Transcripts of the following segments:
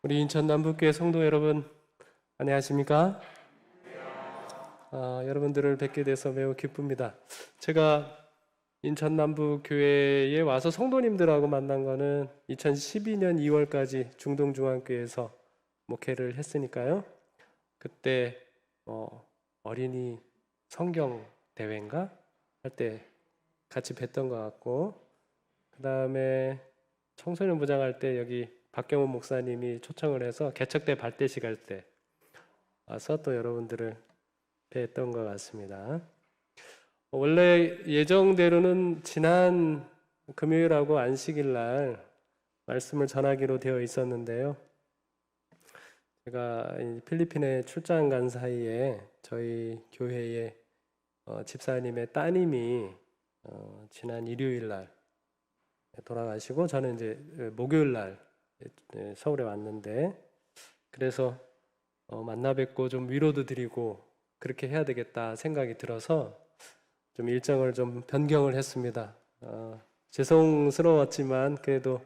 우리 인천 남북교회 성도 여러분, 안녕하십니까? 여러분들을 뵙게 돼서 매우 기쁩니다. 제가 인천 남북교회에 와서 성도님들하고 만난 거는 2012년 2월까지 중동중앙교회에서 목회를 했으니까요. 그때 어린이 성경 대회인가 할 때 같이 뵀던 것 같고, 그 다음에 청소년 부장할 때 여기 박경훈 목사님이 초청을 해서 개척대 발대식 할 때 와서 또 여러분들을 뵀던 것 같습니다. 원래 예정대로는 지난 금요일하고 안식일 날 말씀을 전하기로 되어 있었는데요. 제가 필리핀에 출장 간 사이에 저희 교회의 집사님의 따님이 지난 일요일 날 돌아가시고, 저는 이제 목요일 날 서울에 왔는데, 그래서 만나 뵙고 좀 위로도 드리고 그렇게 해야 되겠다 생각이 들어서 좀 일정을 좀 변경을 했습니다. 죄송스러웠지만 그래도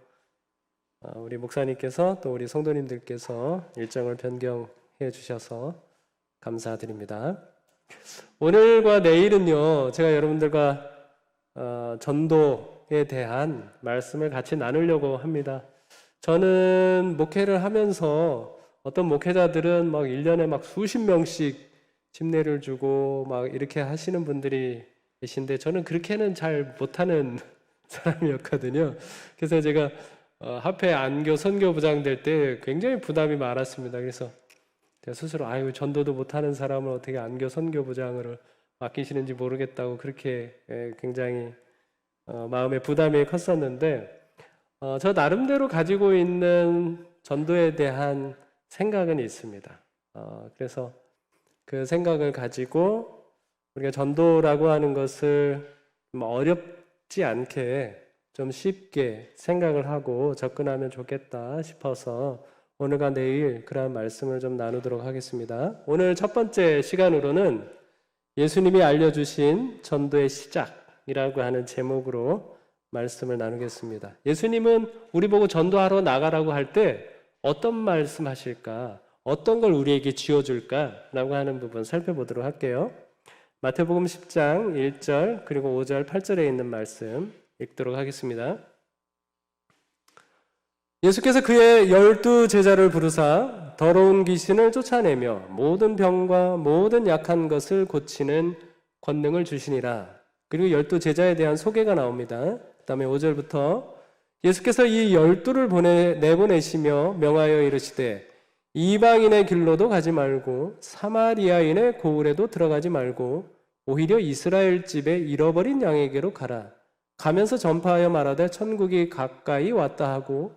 우리 목사님께서 또 우리 성도님들께서 일정을 변경해 주셔서 감사드립니다. 오늘과 내일은요, 제가 여러분들과 전도에 대한 말씀을 같이 나누려고 합니다. 저는 목회를 하면서 어떤 목회자들은 막 1년에 막 수십 명씩 집례를 주고 막 이렇게 하시는 분들이 계신데, 저는 그렇게는 잘 못하는 사람이었거든요. 그래서 제가 합회 안교 선교부장 될 때 굉장히 부담이 많았습니다. 그래서 제가 스스로 전도도 못하는 사람을 어떻게 안교 선교부장을 맡기시는지 모르겠다고 그렇게 굉장히 마음의 부담이 컸었는데, 저 나름대로 가지고 있는 전도에 대한 생각은 있습니다. 그래서 그 생각을 가지고 우리가 전도라고 하는 것을 어렵지 않게 좀 쉽게 생각을 하고 접근하면 좋겠다 싶어서 오늘과 내일 그러한 말씀을 좀 나누도록 하겠습니다. 오늘 첫 번째 시간으로는 예수님이 알려주신 전도의 시작이라고 하는 제목으로 말씀을 나누겠습니다. 예수님은 우리 보고 전도하러 나가라고 할 때 어떤 말씀 하실까? 어떤 걸 우리에게 쥐어줄까? 라고 하는 부분 살펴보도록 할게요. 마태복음 10장 1절 그리고 5절 8절에 있는 말씀 읽도록 하겠습니다. 예수께서 그의 12 제자를 부르사 더러운 귀신을 쫓아내며 모든 병과 모든 약한 것을 고치는 권능을 주시니라. 그리고 12 제자에 대한 소개가 나옵니다. 그 다음에 5절부터 예수께서 이 12를 내보내시며 명하여 이르시되 이방인의 길로도 가지 말고 사마리아인의 고을에도 들어가지 말고 오히려 이스라엘 집에 잃어버린 양에게로 가라. 가면서 전파하여 말하되 천국이 가까이 왔다 하고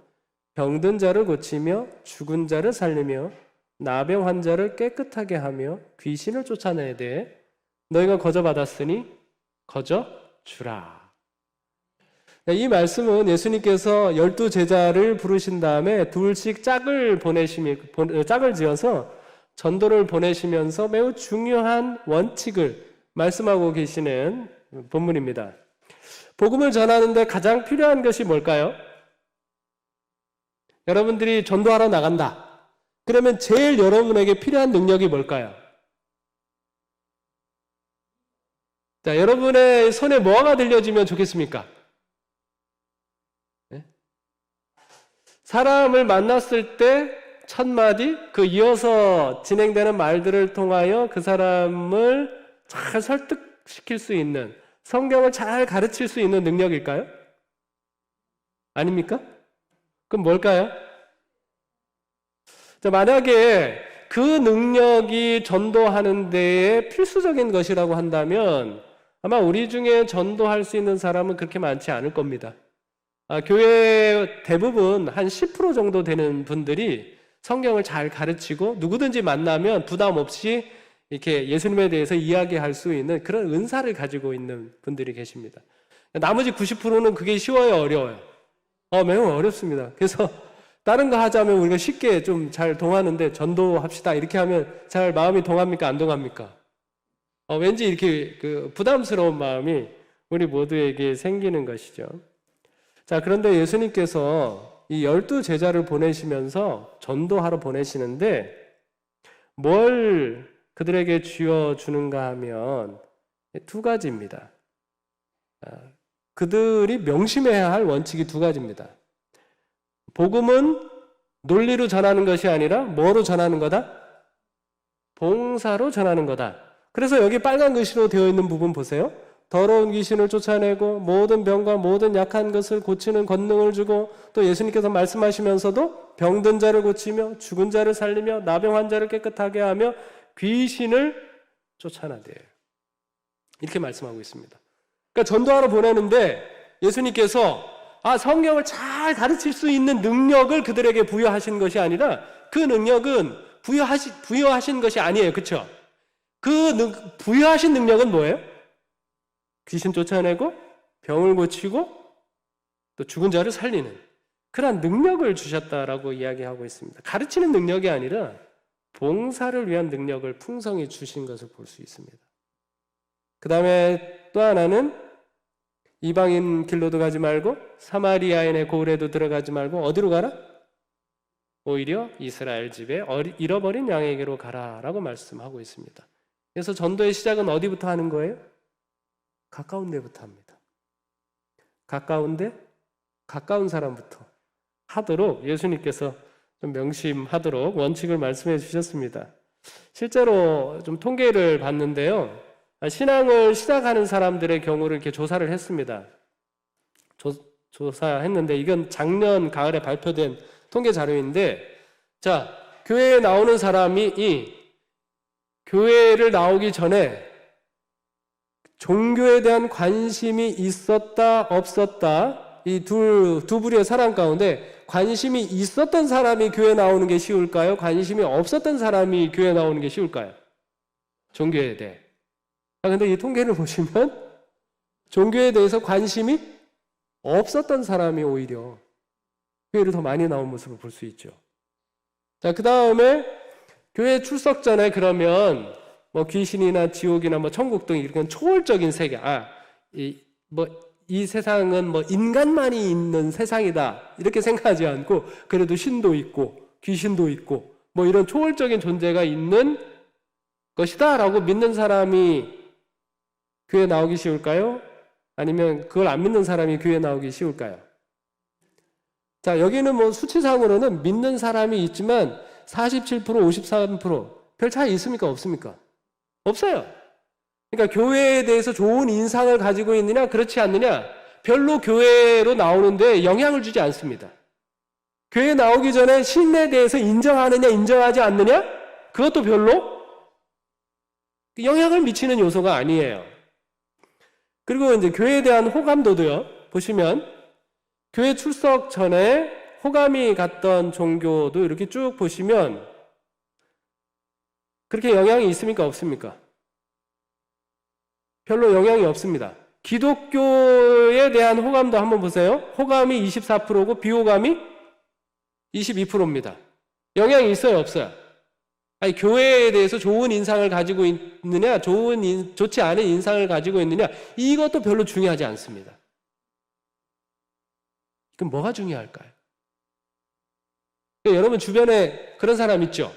병든 자를 고치며 죽은 자를 살리며 나병 환자를 깨끗하게 하며 귀신을 쫓아내되 너희가 거저 받았으니 거저 주라. 이 말씀은 예수님께서 12 제자를 부르신 다음에 둘씩 짝을 지어서 전도를 보내시면서 매우 중요한 원칙을 말씀하고 계시는 본문입니다. 복음을 전하는데 가장 필요한 것이 뭘까요? 여러분들이 전도하러 나간다. 그러면 제일 여러분에게 필요한 능력이 뭘까요? 자, 여러분의 손에 뭐가 들려지면 좋겠습니까? 사람을 만났을 때 첫 마디, 그 이어서 진행되는 말들을 통하여 그 사람을 잘 설득시킬 수 있는, 성경을 잘 가르칠 수 있는 능력일까요? 아닙니까? 그럼 뭘까요? 자, 만약에 그 능력이 전도하는 데에 필수적인 것이라고 한다면 아마 우리 중에 전도할 수 있는 사람은 그렇게 많지 않을 겁니다. 교회 대부분 한 10% 정도 되는 분들이 성경을 잘 가르치고 누구든지 만나면 부담 없이 이렇게 예수님에 대해서 이야기할 수 있는 그런 은사를 가지고 있는 분들이 계십니다. 나머지 90%는 그게 쉬워요, 어려워요? 매우 어렵습니다. 그래서 다른 거 하자면 우리가 쉽게 좀 잘 동하는데 전도합시다 이렇게 하면 잘 마음이 동합니까? 안 동합니까? 왠지 이렇게 부담스러운 마음이 우리 모두에게 생기는 것이죠. 자, 그런데 예수님께서 이 12제자를 보내시면서 전도하러 보내시는데 뭘 그들에게 쥐어주는가 하면 두 가지입니다. 그들이 명심해야 할 원칙이 두 가지입니다. 복음은 논리로 전하는 것이 아니라 뭐로 전하는 거다? 봉사로 전하는 거다. 그래서 여기 빨간 글씨로 되어 있는 부분 보세요. 더러운 귀신을 쫓아내고 모든 병과 모든 약한 것을 고치는 권능을 주고, 또 예수님께서 말씀하시면서도 병든 자를 고치며 죽은 자를 살리며 나병 환자를 깨끗하게 하며 귀신을 쫓아내대요. 이렇게 말씀하고 있습니다. 그러니까 전도하러 보내는데 예수님께서 성경을 잘 가르칠 수 있는 능력을 그들에게 부여하신 것이 아니라, 그 능력은 부여하신 것이 아니에요. 그렇죠? 부여하신 능력은 뭐예요? 귀신 쫓아내고 병을 고치고 또 죽은 자를 살리는 그러한 능력을 주셨다라고 이야기하고 있습니다. 가르치는 능력이 아니라 봉사를 위한 능력을 풍성히 주신 것을 볼 수 있습니다. 그 다음에 또 하나는 이방인 길로도 가지 말고 사마리아인의 고을에도 들어가지 말고 어디로 가라? 오히려 이스라엘 집에 잃어버린 양에게로 가라라고 말씀하고 있습니다. 그래서 전도의 시작은 어디부터 하는 거예요? 가까운 데부터 합니다. 가까운 사람부터 하도록 예수님께서 좀 명심하도록 원칙을 말씀해 주셨습니다. 실제로 좀 통계를 봤는데요. 신앙을 시작하는 사람들의 경우를 이렇게 조사를 했습니다. 조사했는데 이건 작년 가을에 발표된 통계 자료인데, 자, 교회에 나오는 사람이 교회를 나오기 전에 종교에 대한 관심이 있었다 없었다, 이 두 부류의 사람 가운데 관심이 있었던 사람이 교회 나오는 게 쉬울까요? 관심이 없었던 사람이 교회 나오는 게 쉬울까요? 종교에 대해. 근데 이 통계를 보시면 종교에 대해서 관심이 없었던 사람이 오히려 교회를 더 많이 나온 모습을 볼 수 있죠. 자, 그 다음에 교회 출석 전에 그러면 귀신이나 지옥이나 천국 등 이런 초월적인 세계, 이 세상은 인간만이 있는 세상이다 이렇게 생각하지 않고, 그래도 신도 있고 귀신도 있고 이런 초월적인 존재가 있는 것이다 라고 믿는 사람이 교회 나오기 쉬울까요? 아니면 그걸 안 믿는 사람이 교회 나오기 쉬울까요? 자, 여기는 수치상으로는 믿는 사람이 있지만 47%, 53% 별 차이 있습니까? 없습니까? 없어요. 그러니까 교회에 대해서 좋은 인상을 가지고 있느냐 그렇지 않느냐, 별로 교회로 나오는데 영향을 주지 않습니다. 교회 나오기 전에 신에 대해서 인정하느냐 인정하지 않느냐, 그것도 별로 영향을 미치는 요소가 아니에요. 그리고 이제 교회에 대한 호감도도요, 보시면 교회 출석 전에 호감이 갔던 종교도 이렇게 쭉 보시면 그렇게 영향이 있습니까? 없습니까? 별로 영향이 없습니다. 기독교에 대한 호감도 한번 보세요. 호감이 24%고 비호감이 22%입니다. 영향이 있어요? 없어요? 교회에 대해서 좋은 인상을 가지고 있느냐, 좋지 않은 인상을 가지고 있느냐, 이것도 별로 중요하지 않습니다. 그럼 뭐가 중요할까요? 여러분 주변에 그런 사람 있죠?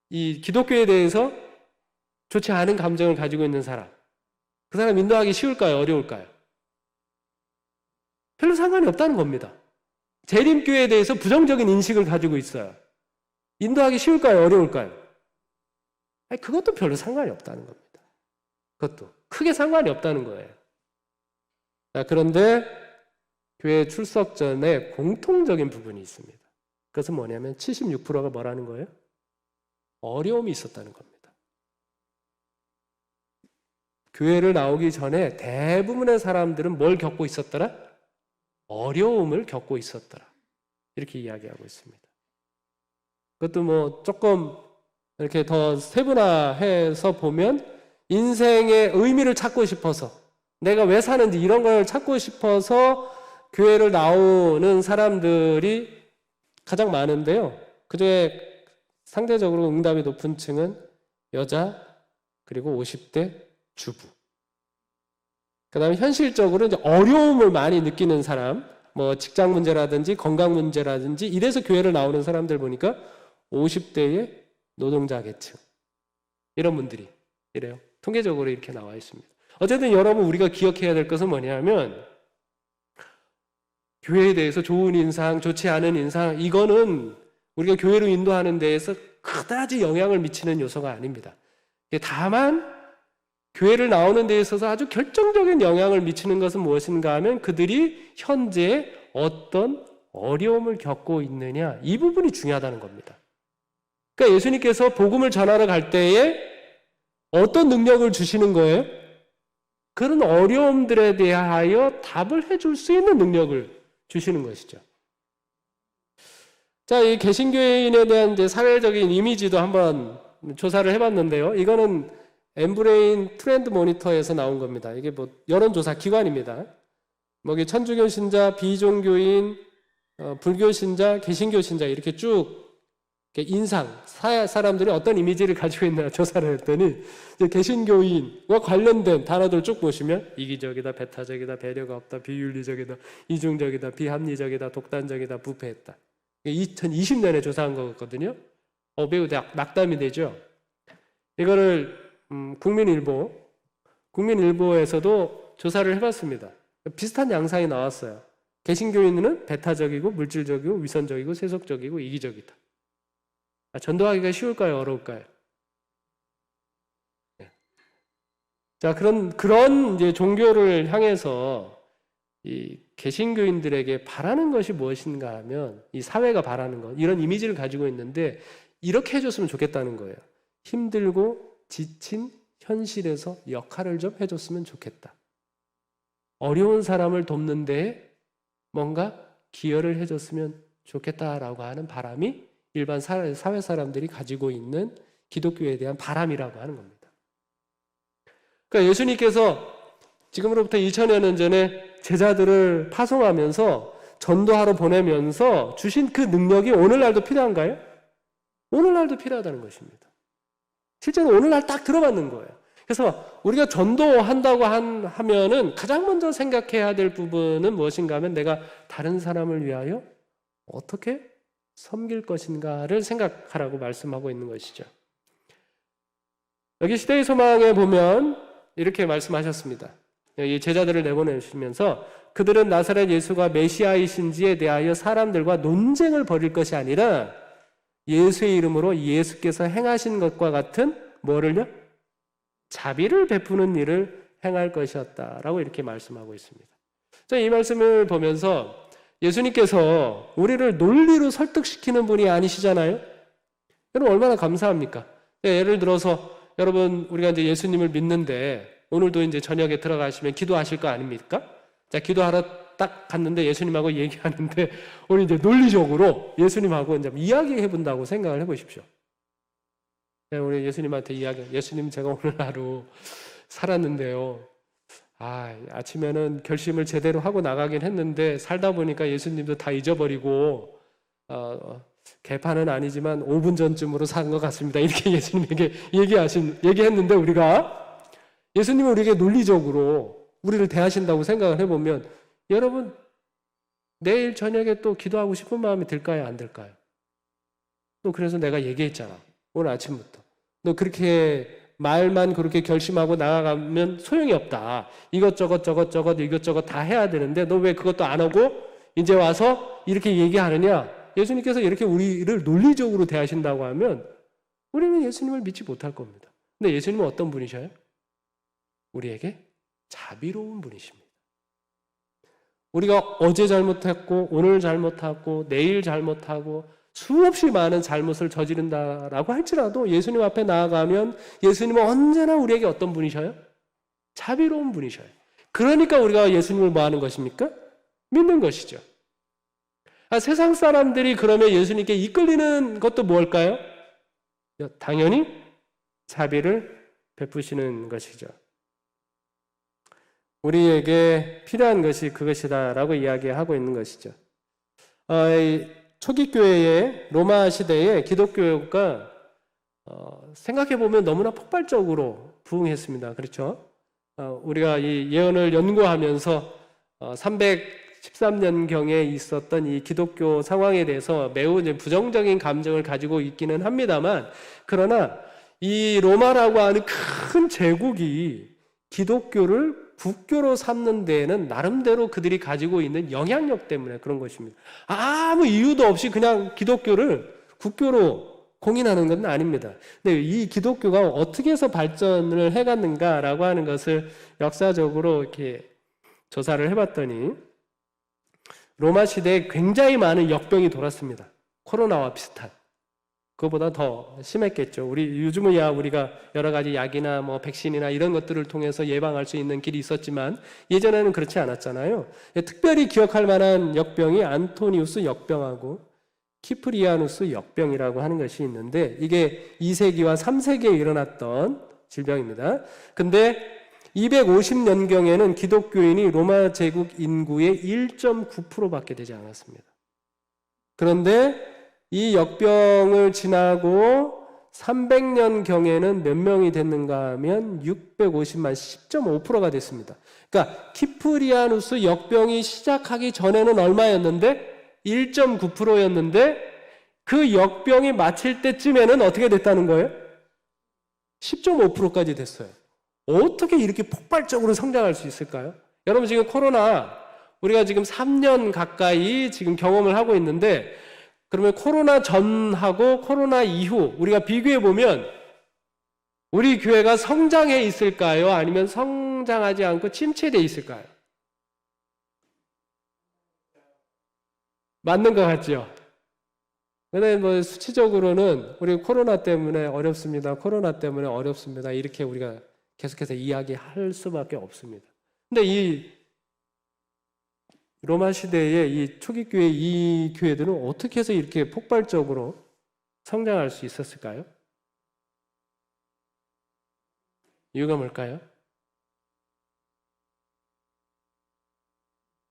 이 기독교에 대해서 좋지 않은 감정을 가지고 있는 사람, 그 사람 인도하기 쉬울까요? 어려울까요? 별로 상관이 없다는 겁니다. 재림교회에 대해서 부정적인 인식을 가지고 있어요. 인도하기 쉬울까요? 어려울까요? 그것도 별로 상관이 없다는 겁니다. 그것도 크게 상관이 없다는 거예요. 자, 그런데 교회 출석 전에 공통적인 부분이 있습니다. 그것은 뭐냐면 76%가 뭐라는 거예요? 어려움이 있었다는 겁니다. 교회를 나오기 전에 대부분의 사람들은 뭘 겪고 있었더라? 어려움을 겪고 있었더라. 이렇게 이야기하고 있습니다. 그것도 조금 이렇게 더 세분화해서 보면 인생의 의미를 찾고 싶어서, 내가 왜 사는지 이런 걸 찾고 싶어서 교회를 나오는 사람들이 가장 많은데요. 그중에 상대적으로 응답이 높은 층은 여자, 그리고 50대 주부. 그 다음에 현실적으로 이제 어려움을 많이 느끼는 사람, 뭐 직장 문제라든지 건강 문제라든지 이래서 교회를 나오는 사람들 보니까 50대의 노동자 계층 이런 분들이 이래요. 통계적으로 이렇게 나와 있습니다. 어쨌든 여러분 우리가 기억해야 될 것은 뭐냐면 교회에 대해서 좋은 인상, 좋지 않은 인상 이거는 우리가 교회로 인도하는 데에서 그다지 영향을 미치는 요소가 아닙니다. 다만 교회를 나오는 데 있어서 아주 결정적인 영향을 미치는 것은 무엇인가 하면 그들이 현재 어떤 어려움을 겪고 있느냐 이 부분이 중요하다는 겁니다. 그러니까 예수님께서 복음을 전하러 갈 때에 어떤 능력을 주시는 거예요? 그런 어려움들에 대하여 답을 해줄 수 있는 능력을 주시는 것이죠. 자, 이 개신교인에 대한 이제 사회적인 이미지도 한번 조사를 해봤는데요. 이거는 엠브레인 트렌드 모니터에서 나온 겁니다. 이게 뭐 여론조사 기관입니다. 뭐 천주교 신자, 비종교인, 불교 신자, 개신교 신자 이렇게 쭉 인상, 사람들이 어떤 이미지를 가지고 있나 조사를 했더니 이제 개신교인과 관련된 단어들 쭉 보시면 이기적이다, 배타적이다, 배려가 없다, 비윤리적이다, 이중적이다, 비합리적이다, 독단적이다, 부패했다. 2020년에 조사한 거거든요. 매우 낙담이 되죠. 이거를 국민일보에서도 조사를 해봤습니다. 비슷한 양상이 나왔어요. 개신교인은 배타적이고 물질적이고 위선적이고 세속적이고 이기적이다. 전도하기가 쉬울까요? 어려울까요? 네. 자, 그런 이제 종교를 향해서 이 개신교인들에게 바라는 것이 무엇인가 하면 이 사회가 바라는 것, 이런 이미지를 가지고 있는데 이렇게 해줬으면 좋겠다는 거예요. 힘들고 지친 현실에서 역할을 좀 해줬으면 좋겠다. 어려운 사람을 돕는 데에 뭔가 기여를 해줬으면 좋겠다라고 하는 바람이 일반 사회 사람들이 가지고 있는 기독교에 대한 바람이라고 하는 겁니다. 그러니까 예수님께서 지금으로부터 2000년 전에 제자들을 파송하면서 전도하러 보내면서 주신 그 능력이 오늘날도 필요한가요? 오늘날도 필요하다는 것입니다. 실제로 오늘날 딱 들어맞는 거예요. 그래서 우리가 전도한다고 하면은 가장 먼저 생각해야 될 부분은 무엇인가 하면 내가 다른 사람을 위하여 어떻게 섬길 것인가를 생각하라고 말씀하고 있는 것이죠. 여기 시대의 소망에 보면 이렇게 말씀하셨습니다. 이 제자들을 내보내시면서 그들은 나사렛 예수가 메시아이신지에 대하여 사람들과 논쟁을 벌일 것이 아니라 예수의 이름으로 예수께서 행하신 것과 같은 뭐를요? 자비를 베푸는 일을 행할 것이었다라고 이렇게 말씀하고 있습니다. 이 말씀을 보면서 예수님께서 우리를 논리로 설득시키는 분이 아니시잖아요. 여러분 얼마나 감사합니까? 예를 들어서 여러분 우리가 이제 예수님을 믿는데 오늘도 이제 저녁에 들어가시면 기도하실 거 아닙니까? 자, 기도하러 딱 갔는데 예수님하고 얘기하는데 우리 이제 논리적으로 예수님하고 이제 이야기해 본다고 생각을 해보십시오. 우리 예수님한테 예수님 제가 오늘 하루 살았는데요. 아침에는 결심을 제대로 하고 나가긴 했는데 살다 보니까 예수님도 다 잊어버리고 개판은 아니지만 5분 전쯤으로 산 것 같습니다. 이렇게 예수님에게 얘기했는데 우리가 예수님은 우리에게 논리적으로 우리를 대하신다고 생각을 해보면 여러분 내일 저녁에 또 기도하고 싶은 마음이 들까요? 안 들까요? 또 그래서 내가 얘기했잖아. 오늘 아침부터. 너 그렇게 말만 그렇게 결심하고 나아가면 소용이 없다. 이것저것 다 해야 되는데 너 왜 그것도 안 하고 이제 와서 이렇게 얘기하느냐? 예수님께서 이렇게 우리를 논리적으로 대하신다고 하면 우리는 예수님을 믿지 못할 겁니다. 근데 예수님은 어떤 분이셔요? 우리에게 자비로운 분이십니다. 우리가 어제 잘못했고 오늘 잘못하고 내일 잘못하고 수없이 많은 잘못을 저지른다라고 할지라도 예수님 앞에 나아가면 예수님은 언제나 우리에게 어떤 분이셔요? 자비로운 분이셔요. 그러니까 우리가 예수님을 뭐 하는 것입니까? 믿는 것이죠. 세상 사람들이 그러면 예수님께 이끌리는 것도 뭘까요? 당연히 자비를 베푸시는 것이죠. 우리에게 필요한 것이 그것이다라고 이야기하고 있는 것이죠. 초기 교회의 로마 시대에 기독교가 생각해보면 너무나 폭발적으로 부흥했습니다. 그렇죠? 우리가 이 예언을 연구하면서 13년경에 있었던 이 기독교 상황에 대해서 매우 이제 부정적인 감정을 가지고 있기는 합니다만, 그러나 이 로마라고 하는 큰 제국이 기독교를 국교로 삼는 데에는 나름대로 그들이 가지고 있는 영향력 때문에 그런 것입니다. 아무 이유도 없이 그냥 기독교를 국교로 공인하는 건 아닙니다. 근데 이 기독교가 어떻게 해서 발전을 해갔는가라고 하는 것을 역사적으로 이렇게 조사를 해봤더니, 로마 시대에 굉장히 많은 역병이 돌았습니다. 코로나와 비슷한. 그거보다 더 심했겠죠. 요즘은 우리가 여러 가지 약이나 뭐 백신이나 이런 것들을 통해서 예방할 수 있는 길이 있었지만, 예전에는 그렇지 않았잖아요. 특별히 기억할 만한 역병이 안토니우스 역병하고 키프리아누스 역병이라고 하는 것이 있는데, 이게 2세기와 3세기에 일어났던 질병입니다. 근데 250년경에는 기독교인이 로마 제국 인구의 1.9%밖에 되지 않았습니다. 그런데 이 역병을 지나고 300년경에는 몇 명이 됐는가 하면 650만, 10.5%가 됐습니다. 그러니까 키프리아누스 역병이 시작하기 전에는 얼마였는데? 1.9%였는데 그 역병이 마칠 때쯤에는 어떻게 됐다는 거예요? 10.5%까지 됐어요. 어떻게 이렇게 폭발적으로 성장할 수 있을까요? 여러분, 지금 코로나 우리가 지금 3년 가까이 지금 경험을 하고 있는데, 그러면 코로나 전하고 코로나 이후 우리가 비교해 보면 우리 교회가 성장해 있을까요? 아니면 성장하지 않고 침체되어 있을까요? 맞는 것 같죠? 근데 뭐 수치적으로는 우리 코로나 때문에 어렵습니다. 코로나 때문에 어렵습니다. 이렇게 우리가 계속해서 이야기할 수밖에 없습니다. 근데 이 로마 시대의 이 초기 교회, 이 교회들은 어떻게 해서 이렇게 폭발적으로 성장할 수 있었을까요? 이유가 뭘까요?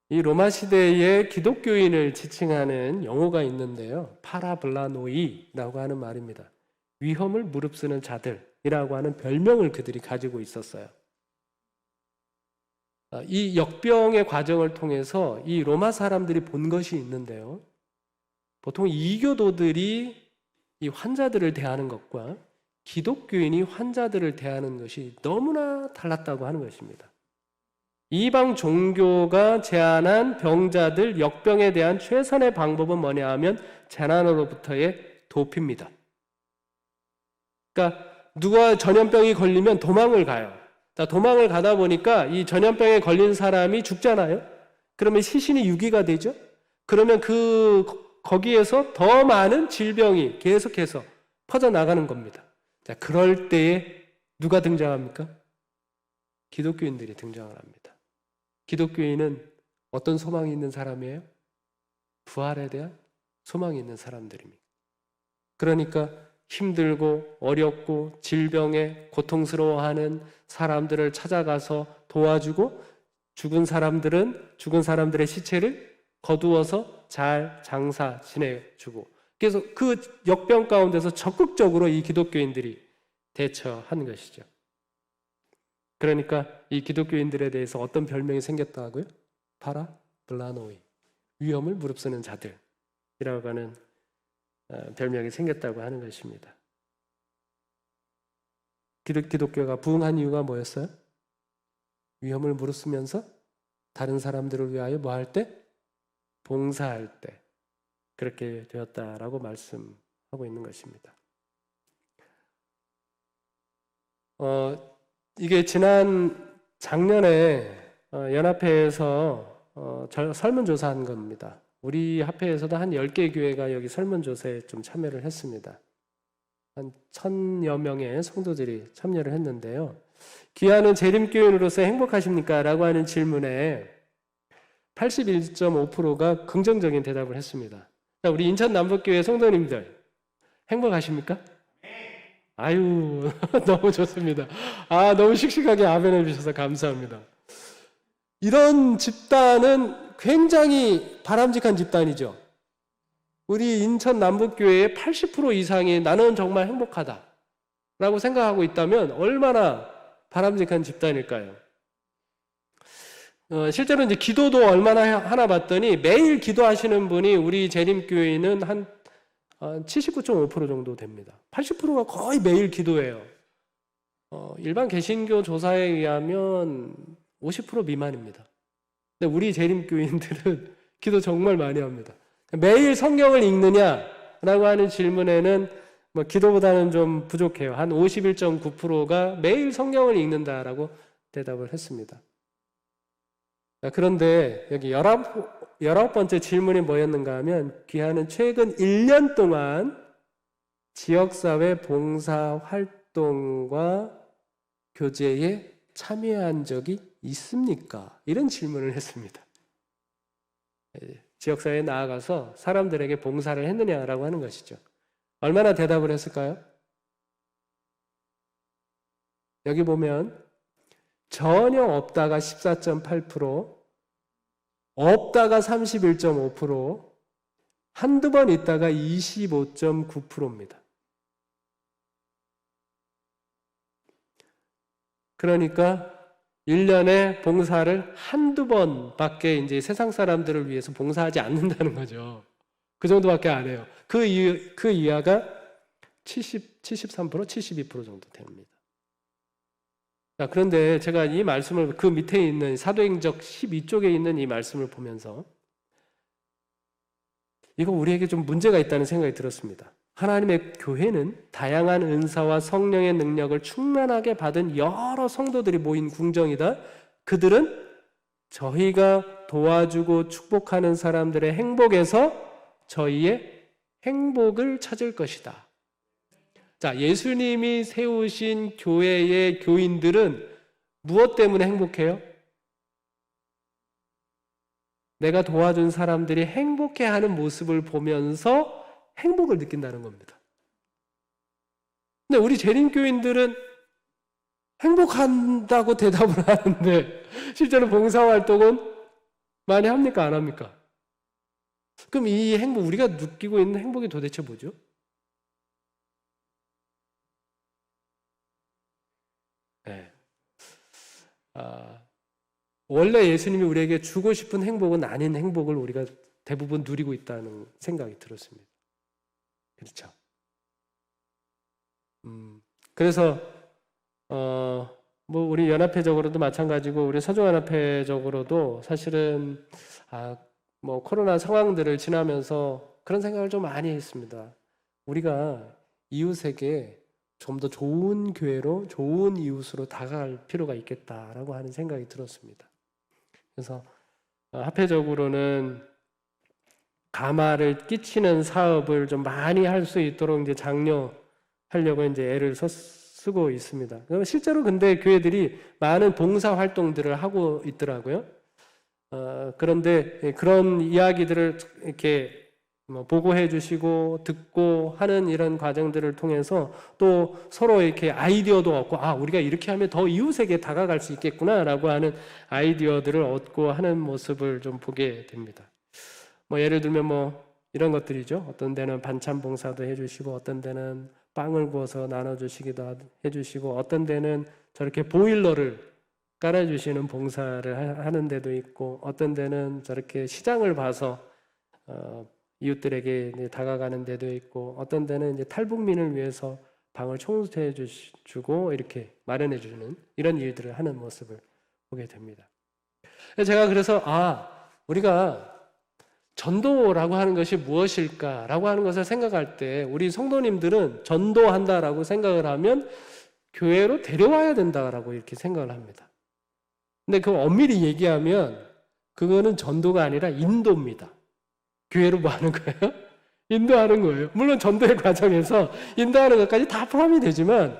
이 로마 시대의 기독교인을 지칭하는 용어가 있는데요. 파라블라노이라고 하는 말입니다. 위험을 무릅쓰는 자들이라고 하는 별명을 그들이 가지고 있었어요. 이 역병의 과정을 통해서 이 로마 사람들이 본 것이 있는데요. 보통 이교도들이 이 환자들을 대하는 것과 기독교인이 환자들을 대하는 것이 너무나 달랐다고 하는 것입니다. 이방 종교가 제안한 병자들 역병에 대한 최선의 방법은 뭐냐 하면 재난으로부터의 도피입니다. 그러니까 누가 전염병이 걸리면 도망을 가요. 도망을 가다 보니까 이 전염병에 걸린 사람이 죽잖아요. 그러면 시신이 유기가 되죠. 그러면 거기에서 더 많은 질병이 계속해서 퍼져나가는 겁니다. 자, 그럴 때에 누가 등장합니까? 기독교인들이 등장을 합니다. 기독교인은 어떤 소망이 있는 사람이에요? 부활에 대한 소망이 있는 사람들입니다. 그러니까 힘들고 어렵고 질병에 고통스러워하는 사람들을 찾아가서 도와주고, 죽은 사람들의 시체를 거두어서 잘 장사 지내주고, 그래서 그 역병 가운데서 적극적으로 이 기독교인들이 대처한 것이죠. 그러니까 이 기독교인들에 대해서 어떤 별명이 생겼다고요? 파라블라노이, 위험을 무릅쓰는 자들이라고 하는 별명이 생겼다고 하는 것입니다. 기독교가 부흥한 이유가 뭐였어요? 위험을 무릅쓰면서 다른 사람들을 위하여 뭐 할 때? 봉사할 때 그렇게 되었다라고 말씀하고 있는 것입니다. 이게 작년에 연합회에서 설문조사한 겁니다. 우리 합회에서도 한 10개 교회가 여기 설문조사에 좀 참여를 했습니다. 한 1000여 명의 성도들이 참여를 했는데요. 귀하는 재림교인으로서 행복하십니까? 라고 하는 질문에 81.5%가 긍정적인 대답을 했습니다. 자, 우리 인천 남북교회 성도님들 행복하십니까? 아유, 너무 좋습니다. 너무 씩씩하게 아멘 해주셔서 감사합니다. 이런 집단은 굉장히 바람직한 집단이죠. 우리 인천 남북교회의 80% 이상이 나는 정말 행복하다 라고 생각하고 있다면 얼마나 바람직한 집단일까요? 실제로 이제 기도도 얼마나 하나 봤더니 매일 기도하시는 분이 우리 재림교회는 한 79.5% 정도 됩니다. 80%가 거의 매일 기도해요. 일반 개신교 조사에 의하면 50% 미만입니다. 근데 우리 재림교인들은 기도 정말 많이 합니다. 매일 성경을 읽느냐라고 하는 질문에는 뭐 기도보다는 좀 부족해요. 한 51.9%가 매일 성경을 읽는다라고 대답을 했습니다. 그런데 여기 19번째 질문이 뭐였는가 하면 귀하는 최근 1년 동안 지역사회 봉사활동과 교제에 참여한 적이 있습니까? 이런 질문을 했습니다. 지역사회에 나아가서 사람들에게 봉사를 했느냐라고 하는 것이죠. 얼마나 대답을 했을까요? 여기 보면 전혀 없다가 14.8%, 없다가 31.5%, 한두 번 있다가 25.9%입니다. 그러니까 1년에 봉사를 한두 번밖에 이제 세상 사람들을 위해서 봉사하지 않는다는 거죠. 그 정도밖에 안 해요. 그 이하가 73%, 72% 정도 됩니다. 자, 그런데 제가 이 말씀을 그 밑에 있는 사도행적 12쪽에 있는 이 말씀을 보면서 이거 우리에게 좀 문제가 있다는 생각이 들었습니다. 하나님의 교회는 다양한 은사와 성령의 능력을 충만하게 받은 여러 성도들이 모인 궁정이다. 그들은 저희가 도와주고 축복하는 사람들의 행복에서 저희의 행복을 찾을 것이다. 자, 예수님이 세우신 교회의 교인들은 무엇 때문에 행복해요? 내가 도와준 사람들이 행복해하는 모습을 보면서 행복을 느낀다는 겁니다. 근데 우리 재림교인들은 행복한다고 대답을 하는데 실제로 봉사활동은 많이 합니까? 안 합니까? 그럼 이 행복, 우리가 느끼고 있는 행복이 도대체 뭐죠? 네. 원래 예수님이 우리에게 주고 싶은 행복은 아닌 행복을 우리가 대부분 누리고 있다는 생각이 들었습니다. 그렇죠. 그래서 뭐 우리 연합회적으로도 마찬가지고 우리 서종연합회적으로도 사실은 뭐 코로나 상황들을 지나면서 그런 생각을 좀 많이 했습니다. 우리가 이웃에게 좀 더 좋은 교회로, 좋은 이웃으로 다가갈 필요가 있겠다라고 하는 생각이 들었습니다. 그래서 합회적으로는 가마를 끼치는 사업을 좀 많이 할 수 있도록 이제 장려하려고 이제 애를 쓰고 있습니다. 실제로 근데 교회들이 많은 봉사 활동들을 하고 있더라고요. 그런데 그런 이야기들을 이렇게 보고해 주시고 듣고 하는 이런 과정들을 통해서 또 서로 이렇게 아이디어도 얻고 우리가 이렇게 하면 더 이웃에게 다가갈 수 있겠구나라고 하는 아이디어들을 얻고 하는 모습을 좀 보게 됩니다. 뭐 예를 들면 이런 것들이죠. 어떤 데는 반찬 봉사도 해주시고 어떤 데는 빵을 구워서 나눠주시기도 해주시고 어떤 데는 저렇게 보일러를 깔아주시는 봉사를 하는 데도 있고 어떤 데는 저렇게 시장을 봐서 이웃들에게 다가가는 데도 있고 어떤 데는 이제 탈북민을 위해서 방을 청소해 주고 이렇게 마련해 주는 이런 일들을 하는 모습을 보게 됩니다. 제가 그래서 우리가 전도라고 하는 것이 무엇일까라고 하는 것을 생각할 때 우리 성도님들은 전도한다라고 생각을 하면 교회로 데려와야 된다라고 이렇게 생각을 합니다. 근데 그 엄밀히 얘기하면 그거는 전도가 아니라 인도입니다. 교회로 뭐 하는 거예요? 인도하는 거예요. 물론 전도의 과정에서 인도하는 것까지 다 포함이 되지만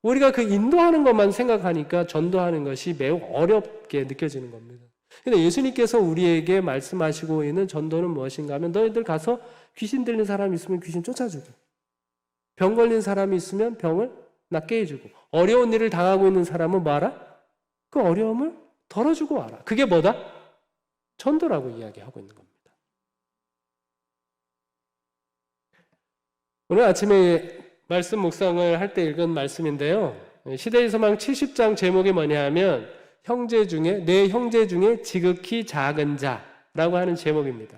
우리가 그 인도하는 것만 생각하니까 전도하는 것이 매우 어렵게 느껴지는 겁니다. 근데 예수님께서 우리에게 말씀하시고 있는 전도는 무엇인가 하면 너희들 가서 귀신 들린 사람이 있으면 귀신 쫓아주고 병 걸린 사람이 있으면 병을 낫게 해주고 어려운 일을 당하고 있는 사람은 뭐하라? 그 어려움을 덜어주고 와라. 그게 뭐다? 전도라고 이야기하고 있는 겁니다. 오늘 아침에 말씀 묵상을 할 때 읽은 말씀인데요. 시대의 소망 70장 제목이 뭐냐 하면 내 형제 중에 지극히 작은 자라고 하는 제목입니다.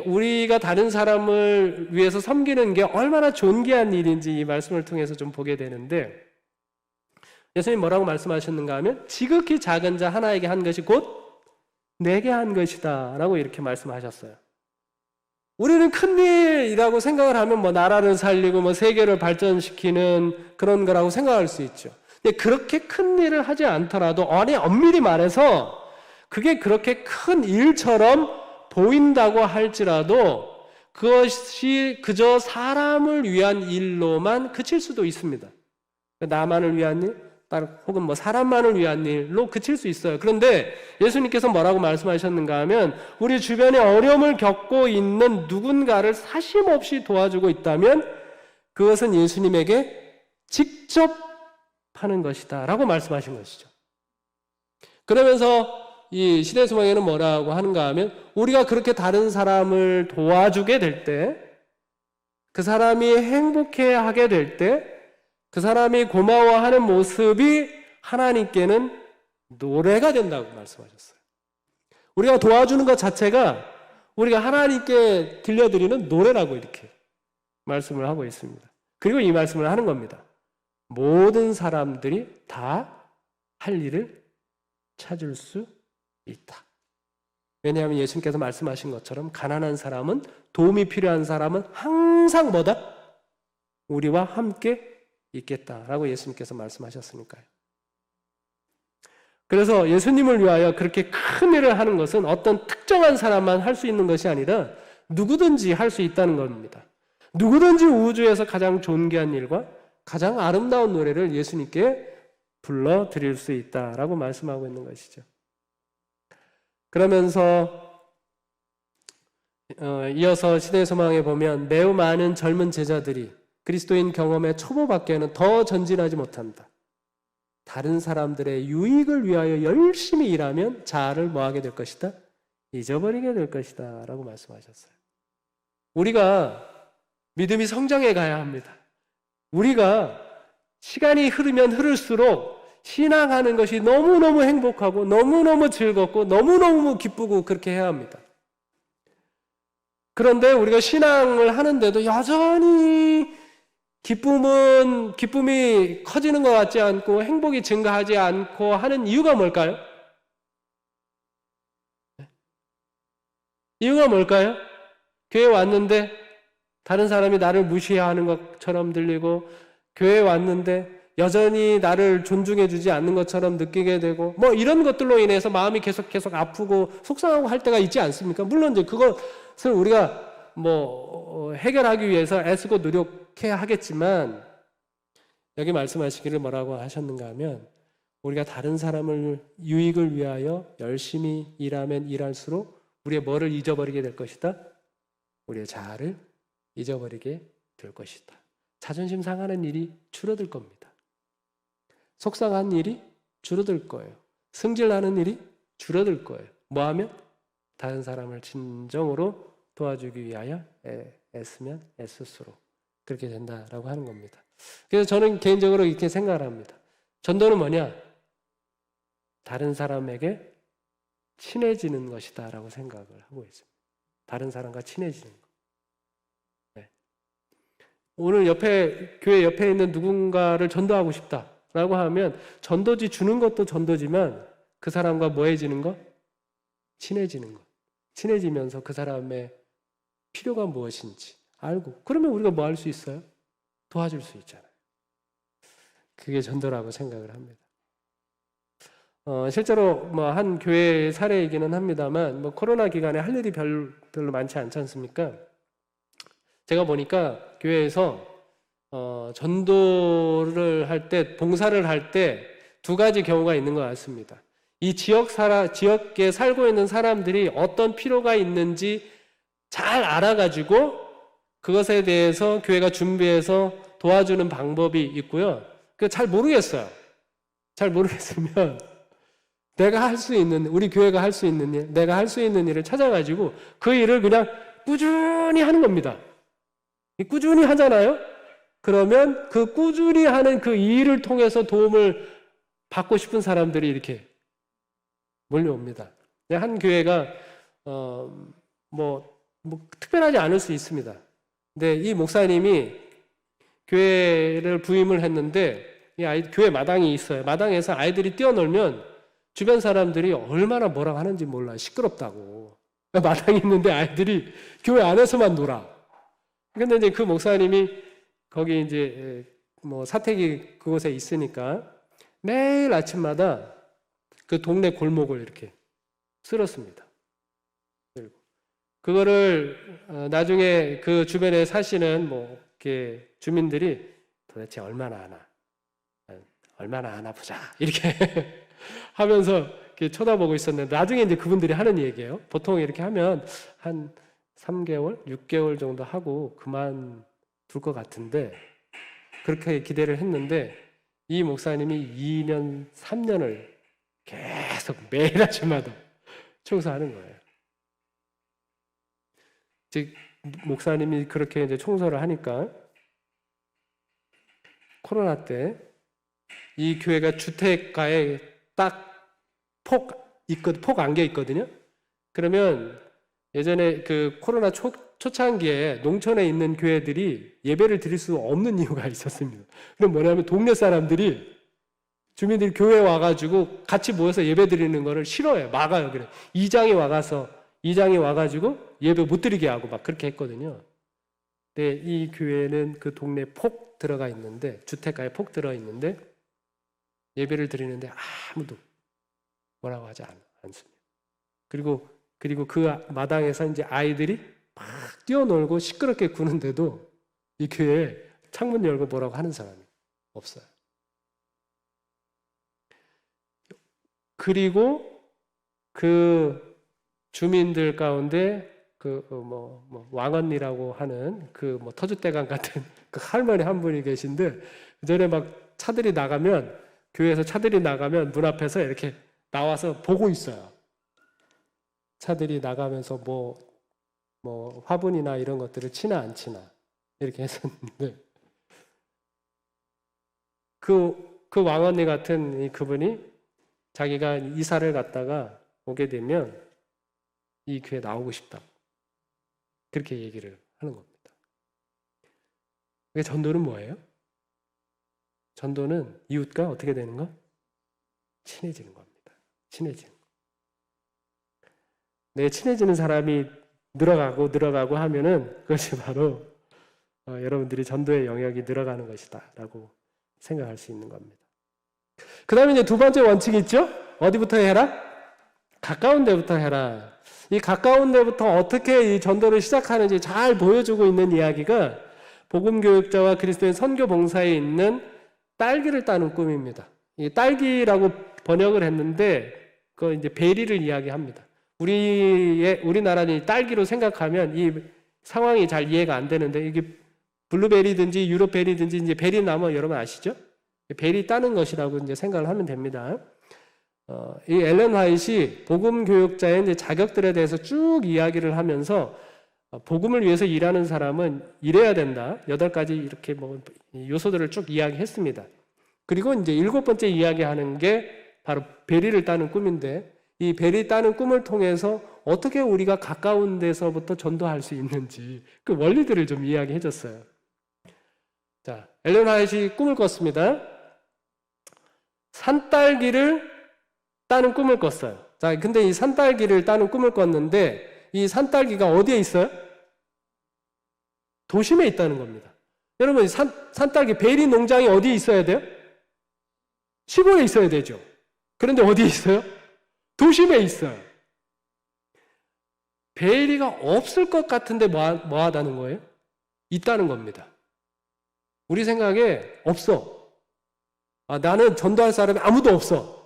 우리가 다른 사람을 위해서 섬기는 게 얼마나 존귀한 일인지 이 말씀을 통해서 좀 보게 되는데, 예수님 뭐라고 말씀하셨는가 하면 지극히 작은 자 하나에게 한 것이 곧 내게 한 것이다 라고 이렇게 말씀하셨어요. 우리는 큰일이라고 생각을 하면 뭐 나라를 살리고 뭐 세계를 발전시키는 그런 거라고 생각할 수 있죠. 근데 그렇게 큰 일을 하지 않더라도 엄밀히 말해서 그게 그렇게 큰 일처럼 보인다고 할지라도 그것이 그저 사람을 위한 일로만 그칠 수도 있습니다. 나만을 위한 일, 혹은 뭐 사람만을 위한 일로 그칠 수 있어요. 그런데 예수님께서 뭐라고 말씀하셨는가 하면 우리 주변에 어려움을 겪고 있는 누군가를 사심없이 도와주고 있다면 그것은 예수님에게 직접 하는 것이다 라고 말씀하신 것이죠. 그러면서 이 시대소망에는 뭐라고 하는가 하면 우리가 그렇게 다른 사람을 도와주게 될 때, 그 사람이 행복해하게 될 때, 그 사람이 고마워하는 모습이 하나님께는 노래가 된다고 말씀하셨어요. 우리가 도와주는 것 자체가 우리가 하나님께 들려드리는 노래라고 이렇게 말씀을 하고 있습니다. 그리고 이 말씀을 하는 겁니다. 모든 사람들이 다 할 일을 찾을 수 있다. 왜냐하면 예수님께서 말씀하신 것처럼 가난한 사람은, 도움이 필요한 사람은 항상 뭐다? 우리와 함께 있겠다라고 예수님께서 말씀하셨으니까요. 그래서 예수님을 위하여 그렇게 큰 일을 하는 것은 어떤 특정한 사람만 할 수 있는 것이 아니라 누구든지 할 수 있다는 겁니다. 누구든지 우주에서 가장 존귀한 일과 가장 아름다운 노래를 예수님께 불러드릴 수 있다라고 말씀하고 있는 것이죠. 그러면서 이어서 시대의 소망에 보면 매우 많은 젊은 제자들이 그리스도인 경험의 초보밖에는 더 전진하지 못한다. 다른 사람들의 유익을 위하여 열심히 일하면 자아를 뭐하게 될 것이다? 잊어버리게 될 것이다 라고 말씀하셨어요. 우리가 믿음이 성장해 가야 합니다. 우리가 시간이 흐르면 흐를수록 신앙하는 것이 너무너무 행복하고 너무너무 즐겁고 너무너무 기쁘고 그렇게 해야 합니다. 그런데 우리가 신앙을 하는데도 여전히 기쁨이 커지는 것 같지 않고 행복이 증가하지 않고 하는 이유가 뭘까요? 이유가 뭘까요? 교회 왔는데 다른 사람이 나를 무시하는 것처럼 들리고, 교회 왔는데 여전히 나를 존중해 주지 않는 것처럼 느끼게 되고, 뭐 이런 것들로 인해서 마음이 계속 아프고 속상하고 할 때가 있지 않습니까? 물론 이제 그것을 우리가 해결하기 위해서 애쓰고 노력해야 하겠지만, 여기 말씀하시기를 뭐라고 하셨는가 하면 우리가 다른 사람을 유익을 위하여 열심히 일하면 일할수록 우리의 뭐를 잊어버리게 될 것이다? 우리의 자아를 잊어버리게 될 것이다. 자존심 상하는 일이 줄어들 겁니다. 속상한 일이 줄어들 거예요. 승질나는 일이 줄어들 거예요. 뭐하면? 다른 사람을 진정으로 도와주기 위하여 애쓰면 애쓸수록 그렇게 된다라고 하는 겁니다. 그래서 저는 개인적으로 이렇게 생각을 합니다. 전도는 뭐냐? 다른 사람에게 친해지는 것이다 라고 생각을 하고 있습니다. 다른 사람과 친해지는 것. 네. 오늘 교회 옆에 있는 누군가를 전도하고 싶다라고 하면 전도지 주는 것도 전도지만 그 사람과 뭐해지는 것? 친해지는 것. 친해지면서 그 사람의 필요가 무엇인지 알고, 그러면 우리가 뭐 할 수 있어요? 도와줄 수 있잖아요. 그게 전도라고 생각을 합니다. 실제로 한 교회의 사례이기는 합니다만, 코로나 기간에 할 일이 별로 많지 않지 않습니까? 제가 보니까 교회에서 전도를 할 때, 봉사를 할 때 두 가지 경우가 있는 것 같습니다. 이 지역에 살고 있는 사람들이 어떤 필요가 있는지 잘 알아가지고 그것에 대해서 교회가 준비해서 도와주는 방법이 있고요. 잘 모르겠어요. 잘 모르겠으면 내가 할 수 있는, 우리 교회가 할 수 있는 일, 내가 할 수 있는 일을 찾아가지고 그 일을 그냥 꾸준히 하는 겁니다. 꾸준히 하잖아요? 그러면 그 꾸준히 하는 그 일을 통해서 도움을 받고 싶은 사람들이 이렇게 몰려옵니다. 한 교회가 뭐 특별하지 않을 수 있습니다. 근데 이 목사님이 교회를 부임을 했는데 교회 마당이 있어요. 마당에서 아이들이 뛰어놀면 주변 사람들이 얼마나 뭐라고 하는지 몰라요. 시끄럽다고. 마당이 있는데 아이들이 교회 안에서만 놀아. 근데 이제 그 목사님이 거기 이제 뭐 사택이 그곳에 있으니까 매일 아침마다 그 동네 골목을 이렇게 쓸었습니다. 그거를 나중에 그 주변에 사시는 뭐 이렇게 주민들이 도대체 얼마나 하나 보자 이렇게 하면서 이렇게 쳐다보고 있었는데 나중에 이제 그분들이 하는 얘기예요. 보통 이렇게 하면 한 3개월, 6개월 정도 하고 그만둘 것 같은데 그렇게 기대를 했는데 이 목사님이 2년, 3년을 계속 매일 아침마다 청소하는 거예요. 즉 목사님이 그렇게 이제 청소를 하니까 코로나 때 이 교회가 주택가에 딱 폭 안겨 있거든요. 그러면 예전에 그 코로나 초창기에 농촌에 있는 교회들이 예배를 드릴 수 없는 이유가 있었습니다. 그럼 뭐냐면 동네 사람들이 주민들이 교회에 와가지고 같이 모여서 예배 드리는 거를 싫어해요. 막아요. 그래. 이장이 와가지고 예배 못 드리게 하고 막 그렇게 했거든요. 근데 이 교회는 그 동네에 폭 들어가 있는데 주택가에 폭 들어 있는데 예배를 드리는데 아무도 뭐라고 하지 않습니다. 그리고 그 마당에서 이제 아이들이 막 뛰어놀고 시끄럽게 구는데도 이 교회에 창문 열고 뭐라고 하는 사람이 없어요. 그리고 그 주민들 가운데 왕언니라고 하는 터줏대감 같은 그 할머니 한 분이 계신데 그전에 막 차들이 나가면 교회에서 차들이 나가면 문 앞에서 이렇게 나와서 보고 있어요. 차들이 나가면서 뭐 화분이나 이런 것들을 치나 안 치나 이렇게 했었는데 그 왕언니 같은 그분이 자기가 이사를 갔다가 오게 되면 이 교회 나오고 싶다 그렇게 얘기를 하는 겁니다. 전도는 뭐예요? 전도는 이웃과 어떻게 되는 거? 친해지는 겁니다. 친해지는 거. 친해지는 사람이 늘어가고 하면은 그것이 바로 여러분들이 전도의 영역이 늘어가는 것이다라고 생각할 수 있는 겁니다. 그 다음에 이제 두 번째 원칙이 있죠? 어디부터 해라? 가까운 데부터 해라. 이 가까운 데부터 어떻게 이 전도를 시작하는지 잘 보여주고 있는 이야기가 복음교육자와 그리스도인 선교봉사에 있는 딸기를 따는 꿈입니다. 이 딸기라고 번역을 했는데 그 이제 베리를 이야기합니다. 우리나라는 딸기로 생각하면 이 상황이 잘 이해가 안 되는데 이게 블루베리든지 유로베리든지 이제 베리 나무 여러분 아시죠? 베리 따는 것이라고 이제 생각을 하면 됩니다. 이 엘렌 화이트이 복음 교육자의 이제 자격들에 대해서 쭉 이야기를 하면서 복음을 위해서 일하는 사람은 이래야 된다. 8가지 이렇게 요소들을 쭉 이야기했습니다. 그리고 이제 7번째 이야기하는 게 바로 베리를 따는 꿈인데 이 베리 따는 꿈을 통해서 어떻게 우리가 가까운 데서부터 전도할 수 있는지 그 원리들을 좀 이야기해 줬어요. 자, 엘렌 화이트이 꿈을 꿨습니다. 산딸기를 따는 꿈을 꿨어요. 자, 근데 이 산딸기를 따는 꿈을 꿨는데 이 산딸기가 어디에 있어요? 도심에 있다는 겁니다. 여러분, 산딸기 베리 농장이 어디에 있어야 돼요? 시골에 있어야 되죠. 그런데 어디에 있어요? 도심에 있어요. 베리가 없을 것 같은데 뭐 하다는 거예요? 있다는 겁니다. 우리 생각에 없어. 나는 전도할 사람이 아무도 없어.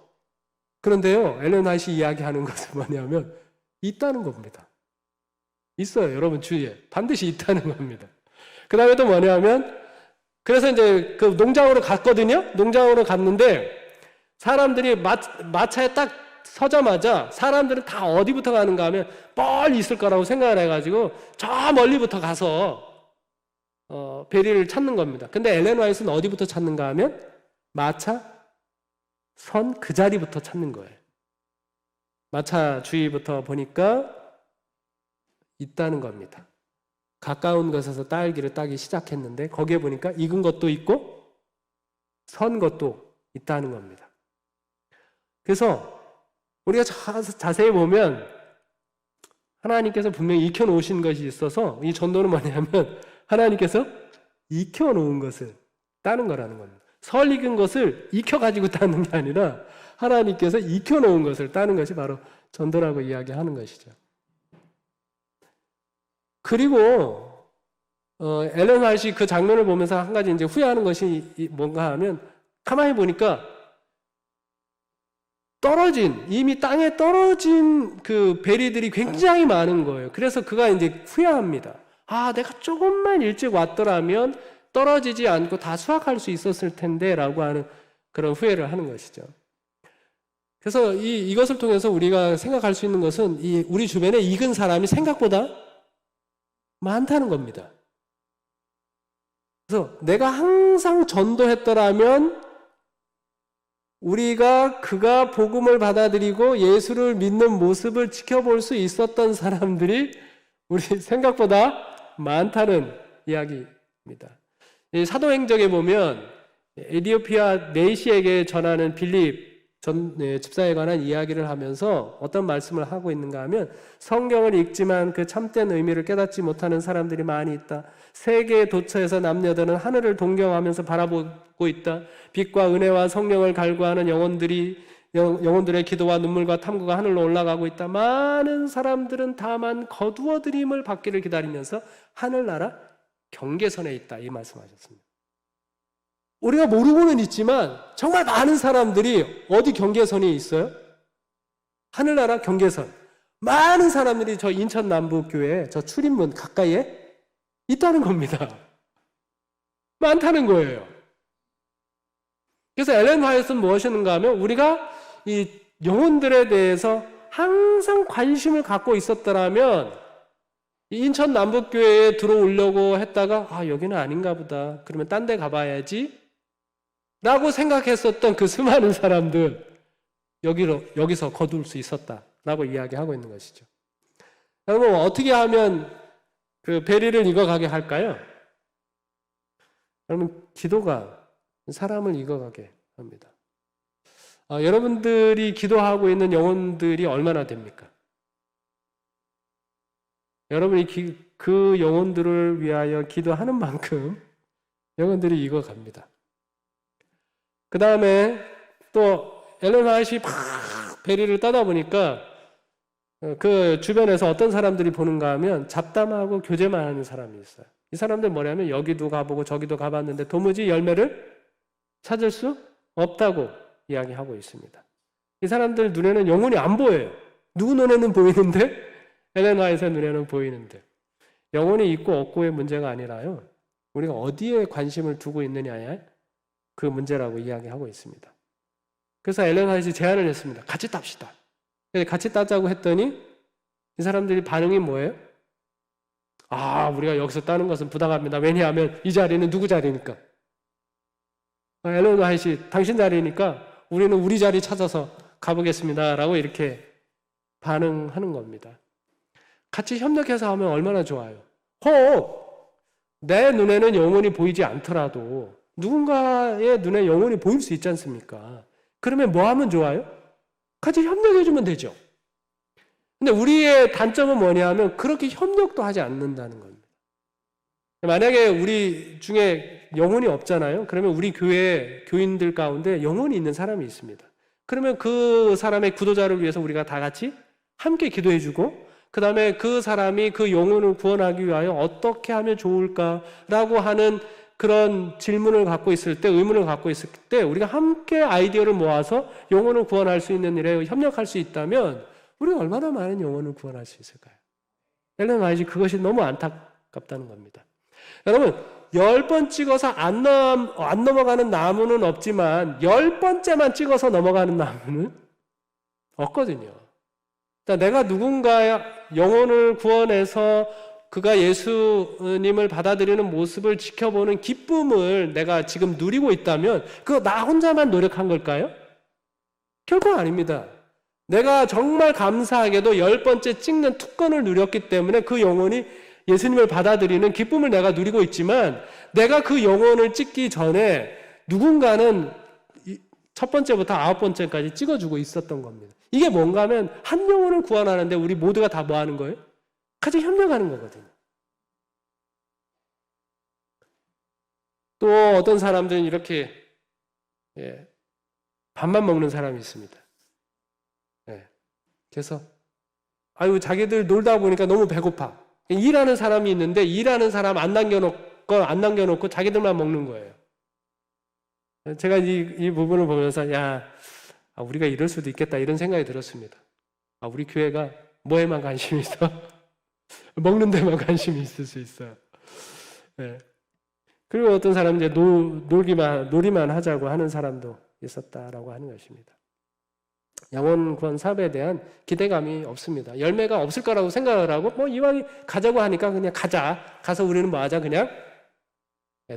그런데요, 엘렌 화이트이 이야기하는 것은 뭐냐면 있다는 겁니다. 있어요. 여러분 주위에. 반드시 있다는 겁니다. 그 다음에 또 뭐냐면 그래서 이제 그 농장으로 갔거든요. 농장으로 갔는데 사람들이 마차에 딱 서자마자 사람들은 다 어디부터 가는가 하면 멀리 있을 거라고 생각을 해가지고 저 멀리부터 가서 베리를 찾는 겁니다. 근데 엘렌 화이트는 어디부터 찾는가 하면 마차 선 그 자리부터 찾는 거예요. 마차 주위부터 보니까 있다는 겁니다. 가까운 곳에서 딸기를 따기 시작했는데 거기에 보니까 익은 것도 있고 선 것도 있다는 겁니다. 그래서 우리가 자세히 보면 하나님께서 분명히 익혀놓으신 것이 있어서 이 전도는 뭐냐면 하나님께서 익혀놓은 것을 따는 거라는 겁니다. 설 익은 것을 익혀가지고 따는 게 아니라 하나님께서 익혀놓은 것을 따는 것이 바로 전도라고 이야기하는 것이죠. 그리고 엘렌 화이트 그 장면을 보면서 한 가지 이제 후회하는 것이 뭔가 하면 가만히 보니까 이미 땅에 떨어진 그 베리들이 굉장히 많은 거예요. 그래서 그가 이제 후회합니다. 내가 조금만 일찍 왔더라면 떨어지지 않고 다 수확할 수 있었을 텐데 라고 하는 그런 후회를 하는 것이죠. 그래서 이것을 통해서 우리가 생각할 수 있는 것은 우리 주변에 익은 사람이 생각보다 많다는 겁니다. 그래서 내가 항상 전도했더라면 그가 복음을 받아들이고 예수를 믿는 모습을 지켜볼 수 있었던 사람들이 우리 생각보다 많다는 이야기입니다. 사도행적에 보면 에티오피아 네이시에게 전하는 빌립 집사에 관한 이야기를 하면서 어떤 말씀을 하고 있는가 하면 성경을 읽지만 그 참된 의미를 깨닫지 못하는 사람들이 많이 있다. 세계에 도처에서 남녀들은 하늘을 동경하면서 바라보고 있다. 빛과 은혜와 성령을 갈구하는 영혼들의 기도와 눈물과 탐구가 하늘로 올라가고 있다. 많은 사람들은 다만 거두어들임을 받기를 기다리면서 하늘나라 경계선에 있다. 이 말씀하셨습니다. 우리가 모르고는 있지만 정말 많은 사람들이 어디 경계선에 있어요? 하늘나라 경계선. 많은 사람들이 저 인천 남부교회 저 출입문 가까이에 있다는 겁니다. 많다는 거예요. 그래서 엘렌 화이트는 무엇이었는가 하면 우리가 이 영혼들에 대해서 항상 관심을 갖고 있었더라면 인천 남북교회에 들어오려고 했다가 여기는 아닌가 보다. 그러면 딴 데 가봐야지 라고 생각했었던 그 수많은 사람들 여기서 거둘 수 있었다라고 이야기하고 있는 것이죠. 여러분 어떻게 하면 그 베리를 익어가게 할까요? 여러분 기도가 사람을 익어가게 합니다. 여러분들이 기도하고 있는 영혼들이 얼마나 됩니까? 여러분이 그 영혼들을 위하여 기도하는 만큼 영혼들이 익어갑니다. 그 다음에 또 엘렌 화이트가 팍 베리를 따다 보니까 그 주변에서 어떤 사람들이 보는가 하면 잡담하고 교제만 하는 사람이 있어요. 이 사람들 뭐냐면 여기도 가보고 저기도 가봤는데 도무지 열매를 찾을 수 없다고 이야기하고 있습니다. 이 사람들 눈에는 영혼이 안 보여요. 누구 눈에는 보이는데 엘렌 화이트의 눈에는 보이는데 영혼이 있고 없고의 문제가 아니라요. 우리가 어디에 관심을 두고 있느냐에 그 문제라고 이야기하고 있습니다. 그래서 엘렌 화이트 제안을 했습니다. 같이 땁시다. 같이 따자고 했더니 이 사람들이 반응이 뭐예요? 우리가 여기서 따는 것은 부당합니다. 왜냐하면 이 자리는 누구 자리니까? 엘렌 화이트 당신 자리니까 우리는 우리 자리 찾아서 가보겠습니다. 라고 이렇게 반응하는 겁니다. 같이 협력해서 하면 얼마나 좋아요. 내 눈에는 영혼이 보이지 않더라도 누군가의 눈에 영혼이 보일 수 있지 않습니까? 그러면 뭐 하면 좋아요? 같이 협력해주면 되죠. 근데 우리의 단점은 뭐냐면 그렇게 협력도 하지 않는다는 겁니다. 만약에 우리 중에 영혼이 없잖아요. 그러면 우리 교회 교인들 가운데 영혼이 있는 사람이 있습니다. 그러면 그 사람의 구도자를 위해서 우리가 다 같이 함께 기도해주고 그 다음에 그 사람이 그 영혼을 구원하기 위하여 어떻게 하면 좋을까라고 하는 그런 질문을 갖고 있을 때, 의문을 갖고 있을 때 우리가 함께 아이디어를 모아서 영혼을 구원할 수 있는 일에 협력할 수 있다면 우리가 얼마나 많은 영혼을 구원할 수 있을까요? 엘렌 화이트 그것이 너무 안타깝다는 겁니다. 여러분 10번 찍어서 안 넘어가는 나무는 없지만 10번째만 찍어서 넘어가는 나무는 없거든요. 그러니까 내가 누군가의 영혼을 구원해서 그가 예수님을 받아들이는 모습을 지켜보는 기쁨을 내가 지금 누리고 있다면 그거 나 혼자만 노력한 걸까요? 결코 아닙니다. 내가 정말 감사하게도 10번째 찍는 특권을 누렸기 때문에 그 영혼이 예수님을 받아들이는 기쁨을 내가 누리고 있지만, 내가 그 영혼을 찍기 전에 누군가는 첫 번째부터 9번째까지 찍어주고 있었던 겁니다. 이게 뭔가 하면 한 영혼을 구원하는데 우리 모두가 다 뭐 하는 거예요? 같이 협력하는 거거든요. 또 어떤 사람들은 이렇게 밥만 먹는 사람이 있습니다. 그래서 자기들 놀다 보니까 너무 배고파. 일하는 사람이 있는데 일하는 사람 안 남겨놓고 자기들만 먹는 거예요. 제가 이 부분을 보면서 우리가 이럴 수도 있겠다 이런 생각이 들었습니다. 우리 교회가 뭐에만 관심이 있어? 먹는 데만 관심이 있을 수 있어요. 그리고 어떤 사람은 이제 놀이만 하자고 하는 사람도 있었다라고 하는 것입니다. 영혼 구원 사업에 대한 기대감이 없습니다. 열매가 없을 거라고 생각을 하고 이왕 가자고 하니까 그냥 가자. 가서 우리는 뭐 하자? 그냥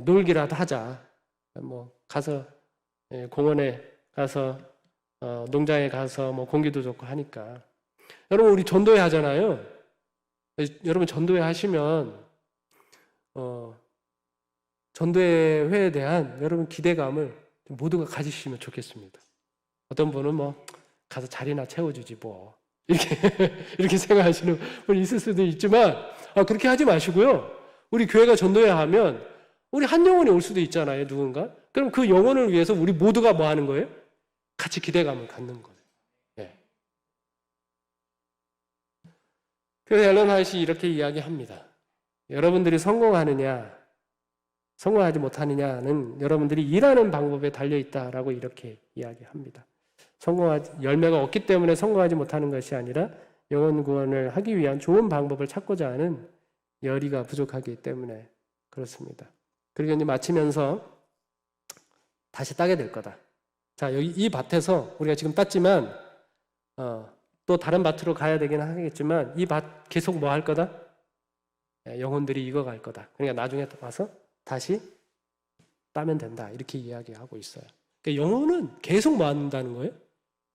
놀기라도 하자. 가서 공원에 가서 농장에 가서 공기도 좋고 하니까. 여러분 우리 전도회 하잖아요. 여러분 전도회 하시면 전도회에 대한 여러분 기대감을 모두가 가지시면 좋겠습니다. 어떤 분은 가서 자리나 채워주지 이렇게 생각하시는 분이 있을 수도 있지만 그렇게 하지 마시고요. 우리 교회가 전도회 하면 우리 한 영혼이 올 수도 있잖아요. 누군가. 그럼 그 영혼을 위해서 우리 모두가 뭐 하는 거예요? 같이 기대감을 갖는 거예요. 그래서 엘런 화이트이 이렇게 이야기합니다. 여러분들이 성공하느냐 성공하지 못하느냐는 여러분들이 일하는 방법에 달려있다라고 이렇게 이야기합니다. 열매가 없기 때문에 성공하지 못하는 것이 아니라 영혼 구원을 하기 위한 좋은 방법을 찾고자 하는 열의가 부족하기 때문에 그렇습니다. 그리고 이제 마치면서 다시 따게 될 거다. 자, 여기 이 밭에서 우리가 지금 땄지만 또 다른 밭으로 가야 되긴 하겠지만 이 밭 계속 뭐 할 거다? 영혼들이 익어갈 거다. 그러니까 나중에 와서 다시 따면 된다. 이렇게 이야기하고 있어요. 그러니까 영혼은 계속 뭐 한다는 거예요?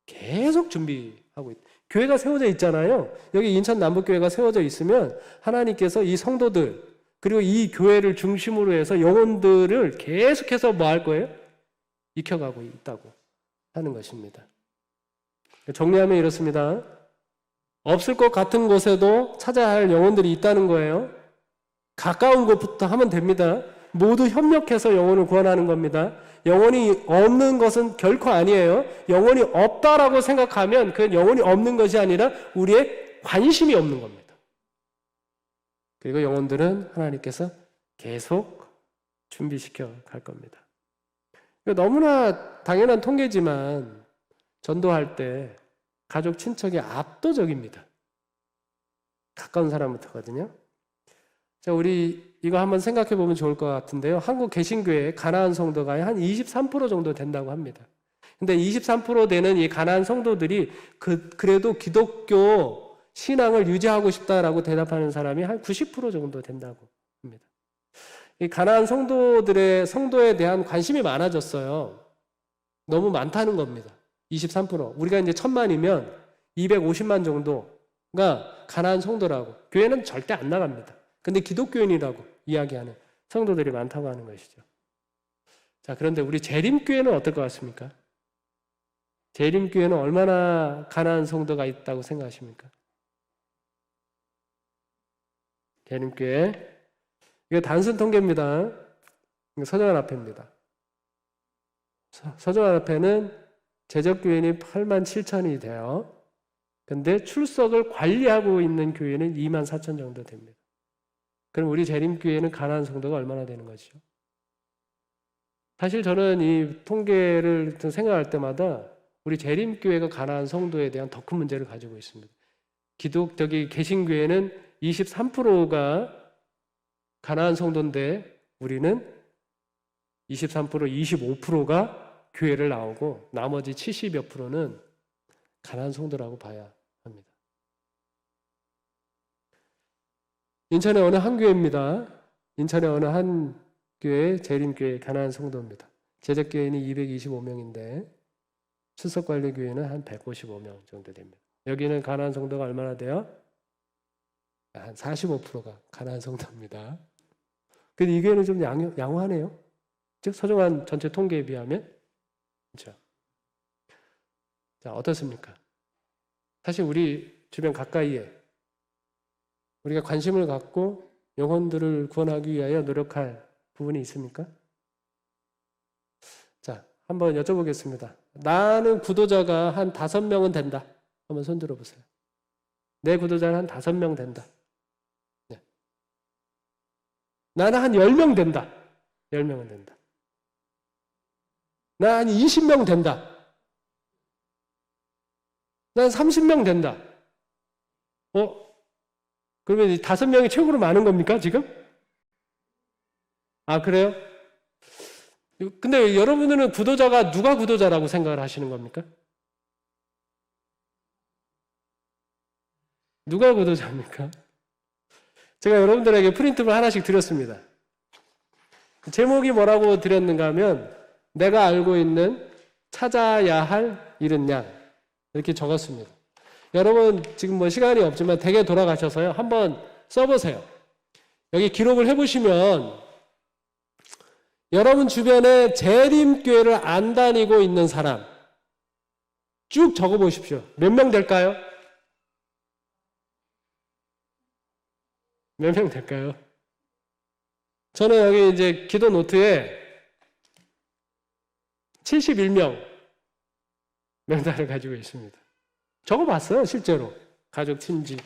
계속 준비하고 있다. 교회가 세워져 있잖아요. 여기 인천 남북교회가 세워져 있으면 하나님께서 이 성도들 그리고 이 교회를 중심으로 해서 영혼들을 계속해서 뭐 할 거예요? 익혀가고 있다고 하는 것입니다. 정리하면 이렇습니다. 없을 것 같은 곳에도 찾아야 할 영혼들이 있다는 거예요. 가까운 곳부터 하면 됩니다. 모두 협력해서 영혼을 구원하는 겁니다. 영혼이 없는 것은 결코 아니에요. 영혼이 없다라고 생각하면 그건 영혼이 없는 것이 아니라 우리의 관심이 없는 겁니다. 그리고 영혼들은 하나님께서 계속 준비시켜 갈 겁니다. 너무나 당연한 통계지만 전도할 때 가족 친척이 압도적입니다. 가까운 사람부터거든요. 자, 우리 이거 한번 생각해 보면 좋을 것 같은데요. 한국 개신교회 가나안 성도가 한 23% 정도 된다고 합니다. 근데 23% 되는 이 가나안 성도들이 그래도 기독교 신앙을 유지하고 싶다라고 대답하는 사람이 한 90% 정도 된다고 합니다. 이 가나안 성도에 대한 관심이 많아졌어요. 너무 많다는 겁니다. 23%. 우리가 이제 1000만이면 250만 정도가 가나안 성도라고. 교회는 절대 안 나갑니다. 근데 기독교인이라고 이야기하는 성도들이 많다고 하는 것이죠. 자, 그런데 우리 재림교회는 어떨 것 같습니까? 재림교회는 얼마나 가나안 성도가 있다고 생각하십니까? 재림교회. 이거 단순 통계입니다. 서정환앞회입니다. 서정환앞회는 재적교인이 8만 7천이 돼요. 근데 출석을 관리하고 있는 교회는 2만 4천 정도 됩니다. 그럼 우리 재림교회는 가나안 성도가 얼마나 되는 것이죠? 사실 저는 이 통계를 생각할 때마다 우리 재림교회가 가나안 성도에 대한 더 큰 문제를 가지고 있습니다. 개신교회는 23%가 가나안 성도인데 우리는 23%, 25%가 교회를 나오고 나머지 70여 프로는 가나안 성도라고 봐야 합니다. 인천의 어느 한 교회입니다. 인천의 어느 한 교회, 재림교회 가나안 성도입니다. 제적교인이 225명인데 수석관리교회는 한 155명 정도 됩니다. 여기는 가나안 성도가 얼마나 돼요? 한 45%가 가나안 성도입니다. 근데 이 교회는 좀 양호하네요. 즉 서정환 전체 통계에 비하면. 그렇죠? 자, 어떻습니까? 사실 우리 주변 가까이에 우리가 관심을 갖고 영혼들을 구원하기 위하여 노력할 부분이 있습니까? 자, 한번 여쭤보겠습니다. 나는 구도자가 한 5명은 된다. 한번 손 들어보세요. 내 구도자는 한 5명 된다. 네. 나는 한 10명 된다. 10명은 된다. 나 한 20명 된다. 난 30명 된다. 그러면 5명이 최고로 많은 겁니까, 지금? 아, 그래요? 근데 여러분들은 구도자가 누가 구도자라고 생각을 하시는 겁니까? 누가 구도자입니까? 제가 여러분들에게 프린트를 하나씩 드렸습니다. 제목이 뭐라고 드렸는가 하면 내가 알고 있는 찾아야 할 이른 양 이렇게 적었습니다. 여러분 지금 뭐 시간이 없지만 댁에 돌아가셔서요 한번 써보세요. 여기 기록을 해보시면 여러분 주변에 재림교회를 안 다니고 있는 사람 쭉 적어보십시오. 몇 명 될까요? 몇 명 될까요? 저는 여기 이제 기도 노트에 71명 명단을 가지고 있습니다. 적어봤어요, 실제로. 가족, 친지.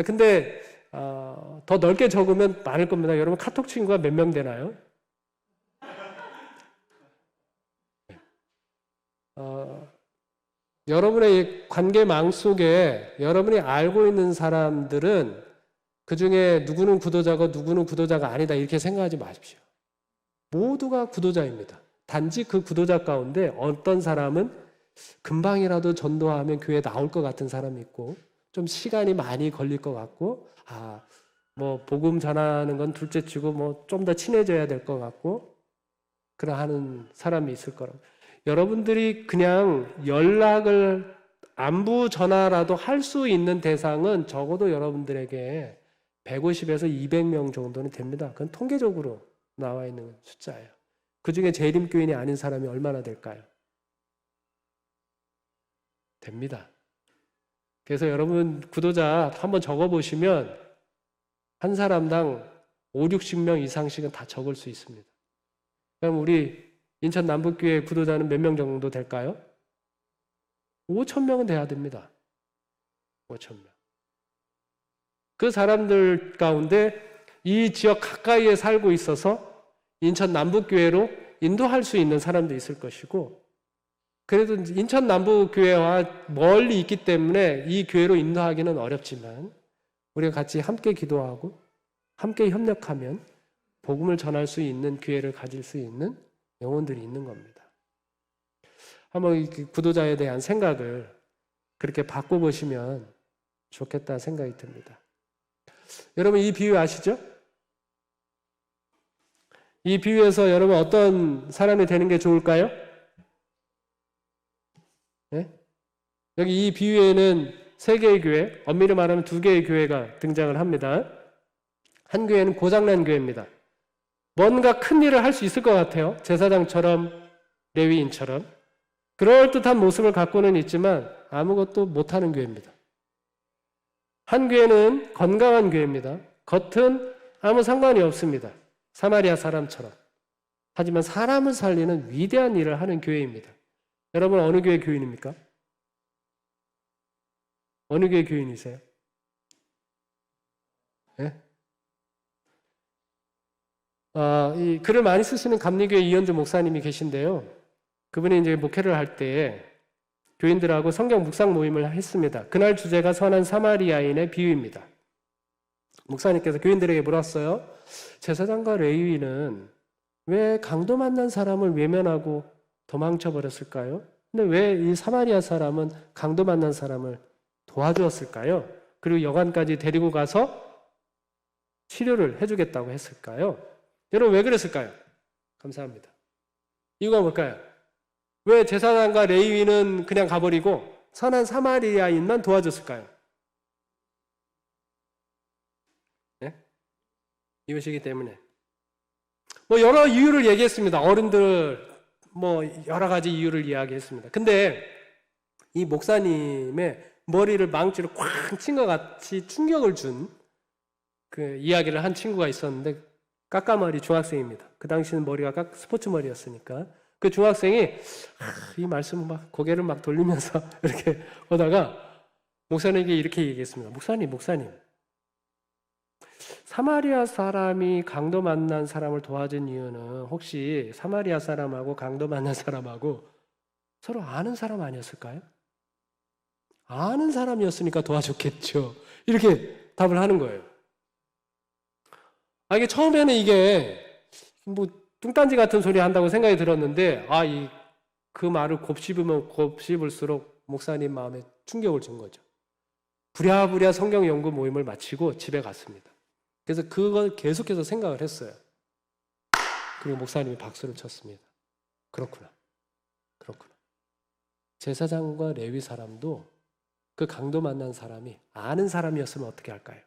근데 더 넓게 적으면 많을 겁니다. 여러분 카톡 친구가 몇 명 되나요? 여러분의 관계망 속에 여러분이 알고 있는 사람들은 그 중에 누구는 구도자고 누구는 구도자가 아니다 이렇게 생각하지 마십시오. 모두가 구도자입니다. 단지 그 구도자 가운데 어떤 사람은 금방이라도 전도하면 교회에 나올 것 같은 사람이 있고 좀 시간이 많이 걸릴 것 같고 뭐 복음 전하는 건 둘째치고 뭐 좀 더 친해져야 될 것 같고 그러하는 사람이 있을 거라고. 여러분들이 그냥 연락을 안부 전화라도 할 수 있는 대상은 적어도 여러분들에게 150에서 200명 정도는 됩니다. 그건 통계적으로 나와 있는 숫자예요. 그 중에 재림교인이 아닌 사람이 얼마나 될까요? 됩니다. 그래서 여러분 구도자 한번 적어보시면 한 사람당 5, 60명 이상씩은 다 적을 수 있습니다. 그럼 우리 인천 남북교회 구도자는 몇 명 정도 될까요? 5,000명은 돼야 됩니다. 5,000명. 그 사람들 가운데 이 지역 가까이에 살고 있어서 인천 남북교회로 인도할 수 있는 사람도 있을 것이고 그래도 인천 남북교회와 멀리 있기 때문에 이 교회로 인도하기는 어렵지만 우리가 같이 함께 기도하고 함께 협력하면 복음을 전할 수 있는 기회를 가질 수 있는 영혼들이 있는 겁니다. 한번 구도자에 대한 생각을 그렇게 바꿔보시면 좋겠다 생각이 듭니다. 여러분 이 비유 아시죠? 이 비유에서 여러분 어떤 사람이 되는 게 좋을까요? 네? 여기 이 비유에는 3개의 교회, 엄밀히 말하면 2개의 교회가 등장을 합니다. 한 교회는 고장난 교회입니다. 뭔가 큰 일을 할 수 있을 것 같아요. 제사장처럼 레위인처럼 그럴듯한 모습을 갖고는 있지만 아무것도 못하는 교회입니다. 한 교회는 건강한 교회입니다. 겉은 아무 상관이 없습니다. 사마리아 사람처럼. 하지만 사람을 살리는 위대한 일을 하는 교회입니다. 여러분 어느 교회 교인입니까? 어느 교회 교인이세요? 네? 이 글을 많이 쓰시는 감리교회 이현주 목사님이 계신데요. 그분이 이제 목회를 할 때 교인들하고 성경 묵상 모임을 했습니다. 그날 주제가 선한 사마리아인의 비유입니다. 목사님께서 교인들에게 물었어요. 제사장과 레위인은 왜 강도 만난 사람을 외면하고 도망쳐 버렸을까요? 근데 왜 이 사마리아 사람은 강도 만난 사람을 도와주었을까요? 그리고 여관까지 데리고 가서 치료를 해주겠다고 했을까요? 여러분 왜 그랬을까요? 감사합니다. 이유가 뭘까요? 왜 제사장과 레위인은 그냥 가버리고 선한 사마리아인만 도와줬을까요? 네? 이것이기 때문에 뭐 여러 이유를 얘기했습니다. 어른들 뭐 여러 가지 이유를 이야기했습니다. 근데 이 목사님의 머리를 망치로 쾅 친 것 같이 충격을 준 그 이야기를 한 친구가 있었는데 까까머리 중학생입니다. 그 당시는 머리가 스포츠 머리였으니까 그 중학생이 이 말씀을 막 고개를 막 돌리면서 이렇게 오다가 목사님에게 이렇게 얘기했습니다. 목사님 사마리아 사람이 강도 만난 사람을 도와준 이유는 혹시 사마리아 사람하고 강도 만난 사람하고 서로 아는 사람 아니었을까요? 아는 사람이었으니까 도와줬겠죠. 이렇게 답을 하는 거예요. 이게 처음에는 이게 뭐 뚱딴지 같은 소리 한다고 생각이 들었는데 그 말을 곱씹으면 곱씹을수록 목사님 마음에 충격을 준 거죠. 부랴부랴 성경 연구 모임을 마치고 집에 갔습니다. 그래서 그걸 계속해서 생각을 했어요. 그리고 목사님이 박수를 쳤습니다. 그렇구나. 제사장과 레위 사람도 그 강도 만난 사람이 아는 사람이었으면 어떻게 할까요?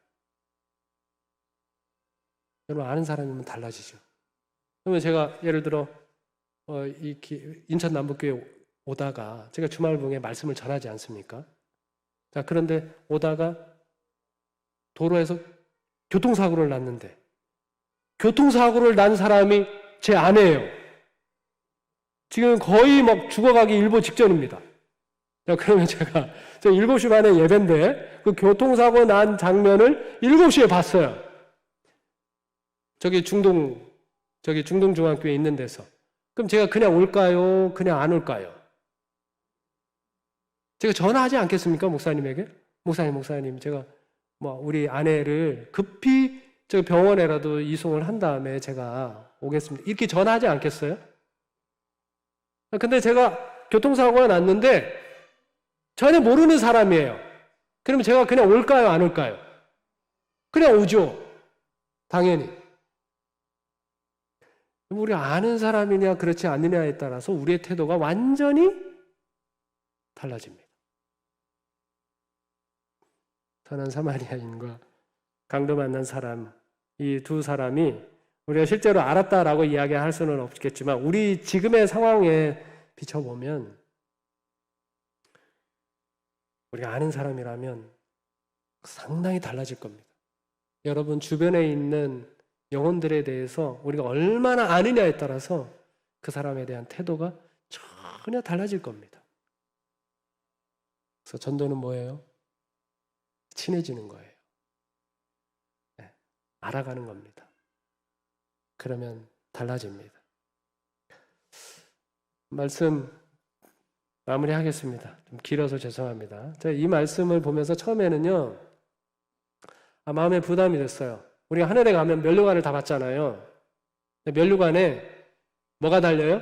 여러분 아는 사람이면 달라지죠. 그러면 제가 예를 들어 인천 남북교회 오다가 제가 주말봉에 말씀을 전하지 않습니까? 자, 그런데 오다가 도로에서 교통사고를 났는데 교통사고를 난 사람이 제 아내예요. 지금 거의 막 죽어가기 일보 직전입니다. 자, 그러면 제가 7시 반에 예배인데 그 교통사고 난 장면을 7시에 봤어요. 저기 중동중앙교회 있는 데서. 그럼 제가 그냥 올까요? 그냥 안 올까요? 제가 전화하지 않겠습니까? 목사님에게? 목사님, 제가 우리 아내를 급히 저 병원에라도 이송을 한 다음에 제가 오겠습니다. 이렇게 전화하지 않겠어요? 근데 제가 교통사고가 났는데 전혀 모르는 사람이에요. 그러면 제가 그냥 올까요? 안 올까요? 그냥 오죠. 당연히. 우리 아는 사람이냐 그렇지 않느냐에 따라서 우리의 태도가 완전히 달라집니다. 선한 사마리아인과 강도 만난 사람, 이 두 사람이 우리가 실제로 알았다라고 이야기할 수는 없겠지만 우리 지금의 상황에 비춰보면 우리가 아는 사람이라면 상당히 달라질 겁니다. 여러분 주변에 있는 영혼들에 대해서 우리가 얼마나 아느냐에 따라서 그 사람에 대한 태도가 전혀 달라질 겁니다. 그래서 전도는 뭐예요? 친해지는 거예요. 네, 알아가는 겁니다. 그러면 달라집니다. 말씀 마무리하겠습니다. 좀 길어서 죄송합니다. 제가 이 말씀을 보면서 처음에는요, 마음에 부담이 됐어요. 우리가 하늘에 가면 면류관을 다 봤잖아요. 면류관에 뭐가 달려요?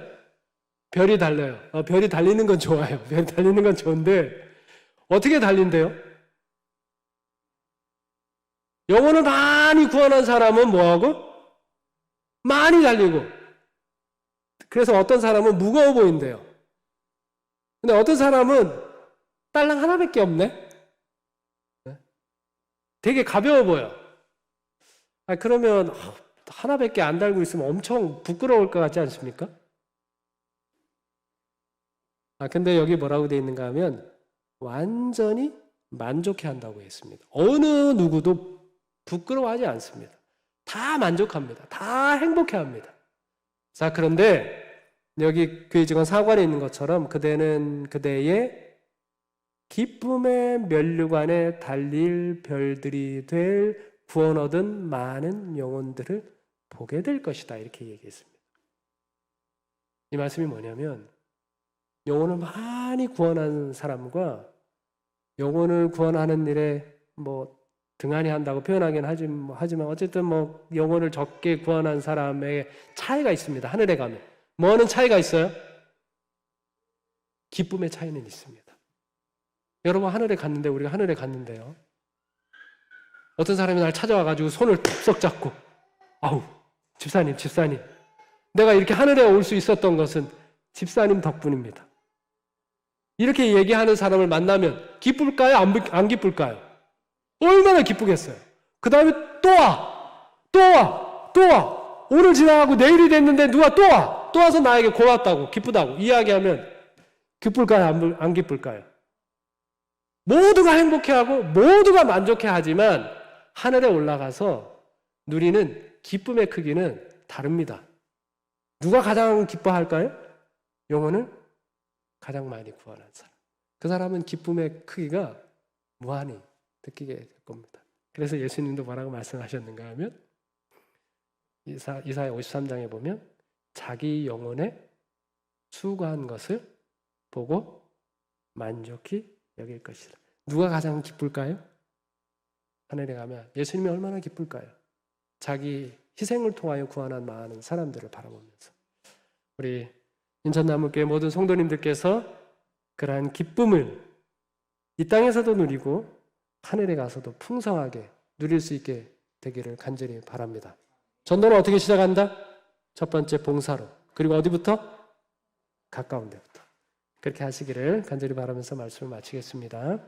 별이 달려요. 별이 달리는 건 좋아요. 별이 달리는 건 좋은데 어떻게 달린대요? 영혼을 많이 구원한 사람은 뭐하고? 많이 달리고. 그래서 어떤 사람은 무거워 보인대요. 근데 어떤 사람은 딸랑 하나밖에 없네? 되게 가벼워 보여. 그러면 하나밖에 안 달고 있으면 엄청 부끄러울 것 같지 않습니까? 근데 여기 뭐라고 되어 있는가 하면 완전히 만족해 한다고 했습니다. 어느 누구도 부끄러워하지 않습니다. 다 만족합니다. 다 행복해 합니다. 자, 그런데 여기 교회 직원 사관에 있는 것처럼 그대는 그대의 기쁨의 면류관에 달릴 별들이 될 구원 얻은 많은 영혼들을 보게 될 것이다. 이렇게 얘기했습니다. 이 말씀이 뭐냐면 영혼을 많이 구원한 사람과 영혼을 구원하는 일에 등한히 한다고 표현하긴 하지만 어쨌든 영혼을 적게 구원한 사람의 차이가 있습니다. 하늘에 가면. 뭐는 차이가 있어요? 기쁨의 차이는 있습니다. 여러분 하늘에 갔는데 우리가 하늘에 갔는데요. 어떤 사람이 날 찾아와가지고 손을 툭 잡고 아우 집사님 내가 이렇게 하늘에 올 수 있었던 것은 집사님 덕분입니다. 이렇게 얘기하는 사람을 만나면 기쁠까요? 안 기쁠까요? 얼마나 기쁘겠어요. 그 다음에 또 와! 또 와! 또 와! 오늘 지나가고 내일이 됐는데 누가 또 와! 또 와서 나에게 고맙다고 기쁘다고 이야기하면 기쁠까요? 안 기쁠까요? 모두가 행복해하고 모두가 만족해하지만 하늘에 올라가서 누리는 기쁨의 크기는 다릅니다. 누가 가장 기뻐할까요? 영혼을 가장 많이 구원한 사람. 그 사람은 기쁨의 크기가 무한히 느끼게 될 겁니다. 그래서 예수님도 뭐라고 말씀하셨는가 하면 이사야 53장에 보면 자기 영혼에 수고한 것을 보고 만족히 여길 것이다. 누가 가장 기쁠까요? 하늘에 가면 예수님이 얼마나 기쁠까요? 자기 희생을 통하여 구원한 많은 사람들을 바라보면서 우리 인천나무교회 모든 성도님들께서 그러한 기쁨을 이 땅에서도 누리고 하늘에 가서도 풍성하게 누릴 수 있게 되기를 간절히 바랍니다. 전도는 어떻게 시작한다? 첫 번째 봉사로. 그리고 어디부터? 가까운 데부터. 그렇게 하시기를 간절히 바라면서 말씀을 마치겠습니다.